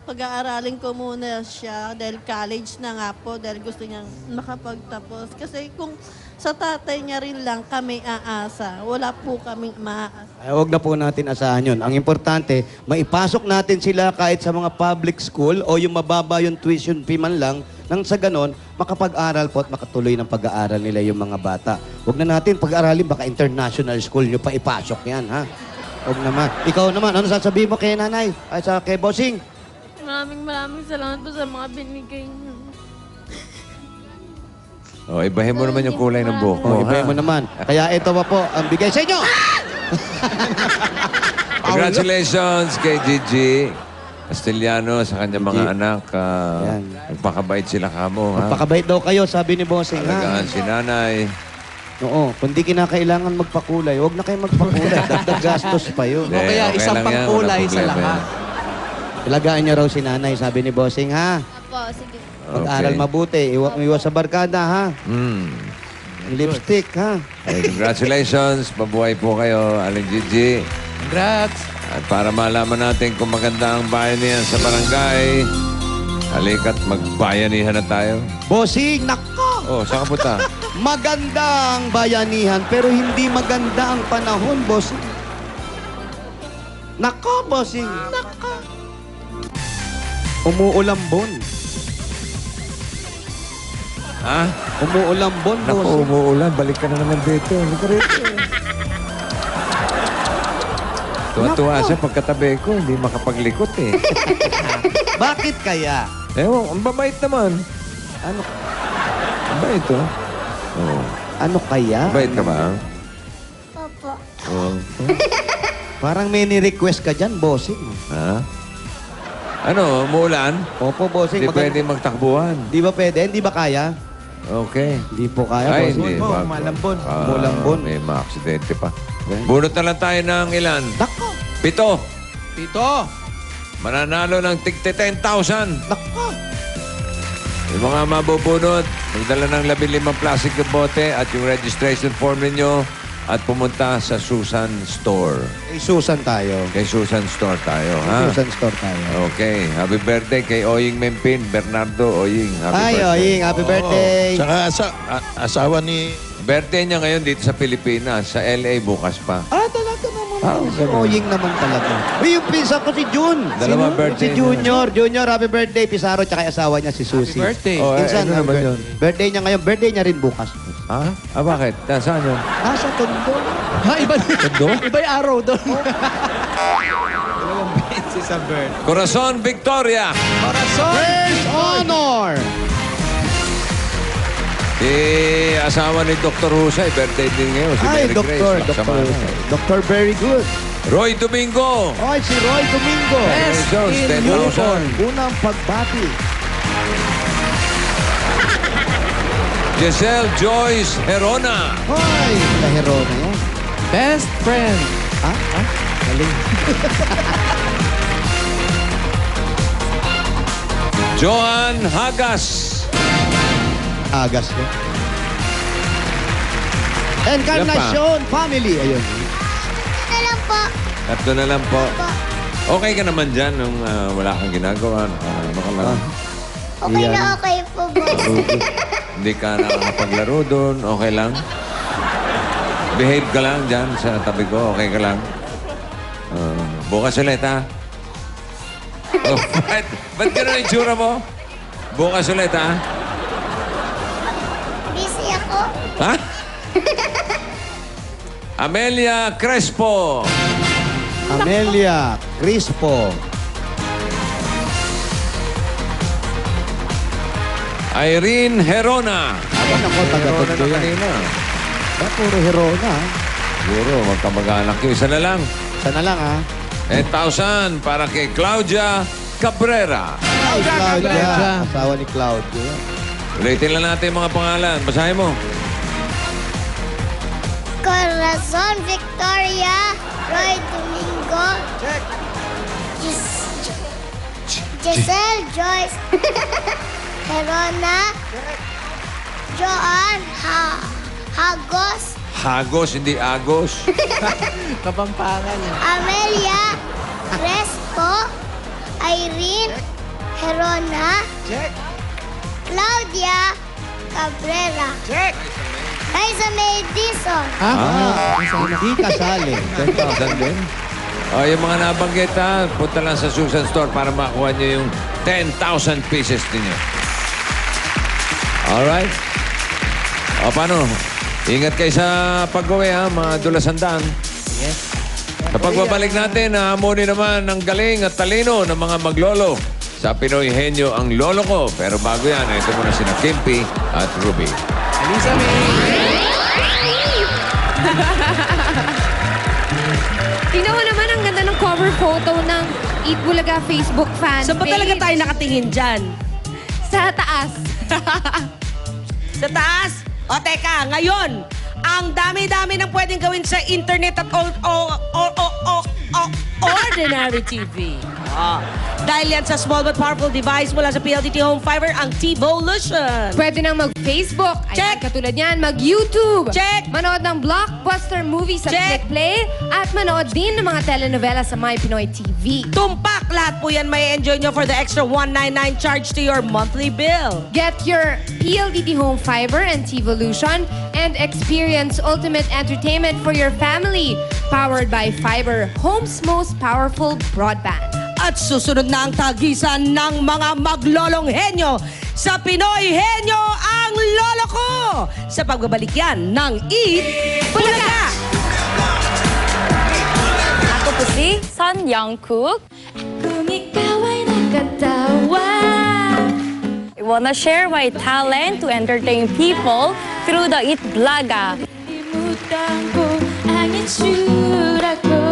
[SPEAKER 2] Pag-aaralin ko muna siya dahil college na nga po, dahil gusto niyang makapagtapos. Kasi kung sa tatay niya rin lang kami aasa, wala po kaming maaasa.
[SPEAKER 8] Ay, huwag na po natin asahan yun. Ang importante, maipasok natin sila kahit sa mga public school o yung mababa yung tuition fee man lang, nang sa ganon, makapag-aral po at makatuloy ng pag-aaral nila yung mga bata. Huwag na natin pag-aralin, baka international school nyo pa ipasok yan, ha? Huwag naman. Ikaw naman, ano sasabihin mo kay nanay? Ay, kay Bossing?
[SPEAKER 11] Maraming salamat po sa mga binigay niyo.
[SPEAKER 3] Oh, ibahin mo naman yung kulay ng buhok mo.
[SPEAKER 8] Oh, ibahin mo naman. Kaya ito pa po ang bigay sa inyo.
[SPEAKER 3] Congratulations kay Gigi Castellano sa kanyang mga anak.
[SPEAKER 8] Yan.
[SPEAKER 3] Nagpakabait sila kamo. Ha?
[SPEAKER 8] Magpakabait daw kayo, sabi ni Bossing.
[SPEAKER 3] Alagaan si nanay.
[SPEAKER 8] Oo, kung di kinakailangan magpakulay, huwag na kayo magpakulay. Dagdag gastos pa yun.
[SPEAKER 1] O kaya
[SPEAKER 3] okay
[SPEAKER 1] isang
[SPEAKER 3] lang yan,
[SPEAKER 1] pangkulay
[SPEAKER 3] walang
[SPEAKER 1] sa
[SPEAKER 3] problema
[SPEAKER 1] lahat.
[SPEAKER 8] Ilagaan niya raw si nanay, sabi ni Bossing, ha?
[SPEAKER 11] Apo, sige.
[SPEAKER 8] Mag-aral mabuti, iwas sa barkada, ha? Lipstick, ha?
[SPEAKER 3] Ay, congratulations. Mabuhay po kayo, Aling Gigi.
[SPEAKER 1] Congrats!
[SPEAKER 3] At para malaman natin kung maganda ang bayanihan sa barangay, halika't magbayanihan na tayo.
[SPEAKER 8] Bossing, nako!
[SPEAKER 3] Oh, saan ka punta?
[SPEAKER 8] Maganda ang bayanihan, pero hindi maganda ang panahon, Bossing. Nako, Bossing. Nako. Umuulambon.
[SPEAKER 3] Ha?
[SPEAKER 8] Umuulambon,
[SPEAKER 3] Naku,
[SPEAKER 8] Bossing.
[SPEAKER 3] umuulan. Balik ka na naman dito. Halika rito. Tuwa-tuwa siya pagkatabi ko. Hindi makapaglikot eh.
[SPEAKER 8] Bakit kaya?
[SPEAKER 3] Ewan, ang babait naman.
[SPEAKER 8] Ano,
[SPEAKER 3] Ang bait to. Oh.
[SPEAKER 8] ano kaya?
[SPEAKER 3] Bait ka ba?
[SPEAKER 10] Opo.
[SPEAKER 3] Oh.
[SPEAKER 8] Parang may ni-request ka dyan, Bossing.
[SPEAKER 3] Ha? Ano, umuulan?
[SPEAKER 8] Opo, Bossing.
[SPEAKER 3] Hindi pwede magtakbuhan.
[SPEAKER 8] Di ba pwede? Hindi ba kaya?
[SPEAKER 3] Okay.
[SPEAKER 8] Hindi po kaya,
[SPEAKER 3] Ay,
[SPEAKER 8] Bossing.
[SPEAKER 3] hindi.
[SPEAKER 1] malambon.
[SPEAKER 8] Malambon.
[SPEAKER 3] May mga aksidente pa. Bunot na lang tayo ng ilan?
[SPEAKER 8] Nako.
[SPEAKER 3] 7.
[SPEAKER 1] Tito!
[SPEAKER 3] Mananalo ng tigte 10,000.
[SPEAKER 8] Nako.
[SPEAKER 3] Yung mga mabubunot, magdala ng 15 plastic na bote at yung registration form ninyo at pumunta sa Susan Store.
[SPEAKER 8] Kay Susan tayo.
[SPEAKER 3] Kay Susan Store tayo, ha?
[SPEAKER 8] Susan Store tayo.
[SPEAKER 3] Okay. Happy birthday kay Oying Mempin, Bernardo Oying. Happy
[SPEAKER 8] Ay,
[SPEAKER 3] birthday.
[SPEAKER 8] Oying, happy birthday.
[SPEAKER 12] Saka asawa ni...
[SPEAKER 3] Birthday niya ngayon dito sa Pilipinas. Sa LA bukas pa.
[SPEAKER 8] Ah, talaga naman. Si
[SPEAKER 3] ganun.
[SPEAKER 8] Oying naman talaga. Uy, yung pinsan ko si Jun.
[SPEAKER 3] Dalawa
[SPEAKER 8] Sino?
[SPEAKER 3] birthday
[SPEAKER 8] Si Junior. Junior, happy birthday. Pizarro, tsaka yung asawa niya si Susie.
[SPEAKER 1] Happy birthday.
[SPEAKER 3] Oh,
[SPEAKER 8] Pinsan,
[SPEAKER 3] ano naman yun?
[SPEAKER 8] birthday niya ngayon. Birthday niya rin bukas.
[SPEAKER 3] Ha? Ah, bakit? Nasaan yun?
[SPEAKER 8] Nasa Tondo.
[SPEAKER 1] Ha, iba iba yung araw doon. sa bird.
[SPEAKER 3] Corazon Victoria.
[SPEAKER 1] Corazon!
[SPEAKER 8] First honor.
[SPEAKER 3] Si asawa ni Dr. Husay, birthday din ngayon. Si
[SPEAKER 8] Ay,
[SPEAKER 3] Mary Grace. Magsama na.
[SPEAKER 8] Dr. Very Good.
[SPEAKER 3] Roy Domingo.
[SPEAKER 8] Ay, si Roy Domingo.
[SPEAKER 1] Best in
[SPEAKER 3] 10,000.
[SPEAKER 1] uniform.
[SPEAKER 8] Unang pagbati.
[SPEAKER 3] Giselle Joyce Herona.
[SPEAKER 8] Hoy, kahero na yan.
[SPEAKER 1] Best friend.
[SPEAKER 8] Galing.
[SPEAKER 3] Joan Hagas.
[SPEAKER 8] Agas ko. Encarnacion Family. Ayun.
[SPEAKER 10] Ano lang po?
[SPEAKER 3] Tatlo na lang po. Okay ka naman dyan nung wala kang ginagawa. Ano ka lang.
[SPEAKER 10] Okay
[SPEAKER 8] Yan.
[SPEAKER 10] na okay po, boss.
[SPEAKER 3] Hindi ka nakakapaglaro doon. Okay lang. Behave ka lang dyan sa tabi ko. Okay ka lang. Bukas ulit, ha? Oh, ba't gano'n yung tsura mo? Bukas ulit, ha?
[SPEAKER 10] Busy ako.
[SPEAKER 3] Ha? Amelia Crespo.
[SPEAKER 8] Amelia Crispo.
[SPEAKER 3] Irene Herona.
[SPEAKER 8] Ako, taga-Tondo yan.
[SPEAKER 3] kanina.
[SPEAKER 8] Puro hero na.
[SPEAKER 3] Siguro, magkamag-anak yung isa na lang.
[SPEAKER 8] Isa na lang, ha?
[SPEAKER 3] 10,000 para kay Claudia Cabrera.
[SPEAKER 8] Claudia. Asawa ni Claudia.
[SPEAKER 3] Ulitin lang natin mga pangalan. Basahin mo.
[SPEAKER 10] Corazon Victoria, Roy Domingo.
[SPEAKER 8] Check.
[SPEAKER 10] Giselle Joyce. Herona. Joan Hagos.
[SPEAKER 3] Hagos, hindi Agos.
[SPEAKER 8] Kapampangan.
[SPEAKER 10] Amelia Crespo. Irene Herona.
[SPEAKER 8] Check.
[SPEAKER 10] Claudia Cabrera.
[SPEAKER 8] Check.
[SPEAKER 10] Liza May Dizon.
[SPEAKER 8] Hindi kasali.
[SPEAKER 3] 10,000 din. O, yung mga nabanggit ha, punta lang sa Susan Store para makuha nyo yung 10,000 pieces ninyo. Alright? O, paano? Ingat kayo sa pag-uwi ha, mga dulasandaan.
[SPEAKER 8] Yes.
[SPEAKER 3] Sa pagbabalik natin, hahamunin naman ng galing at talino ng mga maglolo. Sa Pinoy Henyo ang lolo ko. Pero bago yan, ito muna sina Kimpi at Ruby.
[SPEAKER 1] Alisa May!
[SPEAKER 13] Tingnan mo naman ang ganda ng cover photo ng Eat Bulaga Facebook fan
[SPEAKER 14] Saan ba talaga tayo nakatingin dyan?
[SPEAKER 13] Sa taas.
[SPEAKER 14] Sa taas? O teka, ngayon, ang dami-dami ng pwedeng gawin sa internet at ordinary TV. Dahil yan sa small but powerful device mula sa PLDT Home Fiber, ang T-Volution.
[SPEAKER 13] Pwede nang mag-Facebook.
[SPEAKER 14] Check.
[SPEAKER 13] Ayan, katulad niyan, mag-YouTube.
[SPEAKER 14] Check.
[SPEAKER 13] Manood ng blockbuster movie sa
[SPEAKER 14] Check.
[SPEAKER 13] Click Play. At manood din ng mga telenovela sa My Pinoy TV.
[SPEAKER 14] Tumpak! Lahat po yan may enjoy nyo for the extra $199 charge to your monthly bill.
[SPEAKER 13] Get your PLDT Home Fiber and T-Volution and experience ultimate entertainment for your family. Powered by Fiber, home's most powerful broadband.
[SPEAKER 14] At susunod na ang tagisan ng mga maglolong henyo. Sa Pinoy Henyo ang lolo ko! Sa pagbabalik yan ng Eat Bulaga!
[SPEAKER 11] Ako po si Son Youngkook. Kung ikaw ay nakatawa. I wanna share my talent to entertain people through the Eat Bulaga. Limutan ko ang itsura ko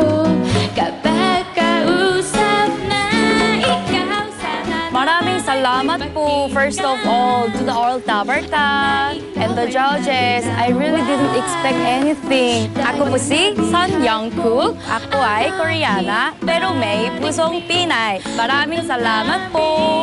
[SPEAKER 11] kapag kausap na ikaw sana. Maraming salamat po, first of all, to the Oral Tabarta and the judges. I really didn't expect anything. Ako po si Son Youngkook. Ako ay Koreana, pero may pusong Pinay. Maraming salamat po.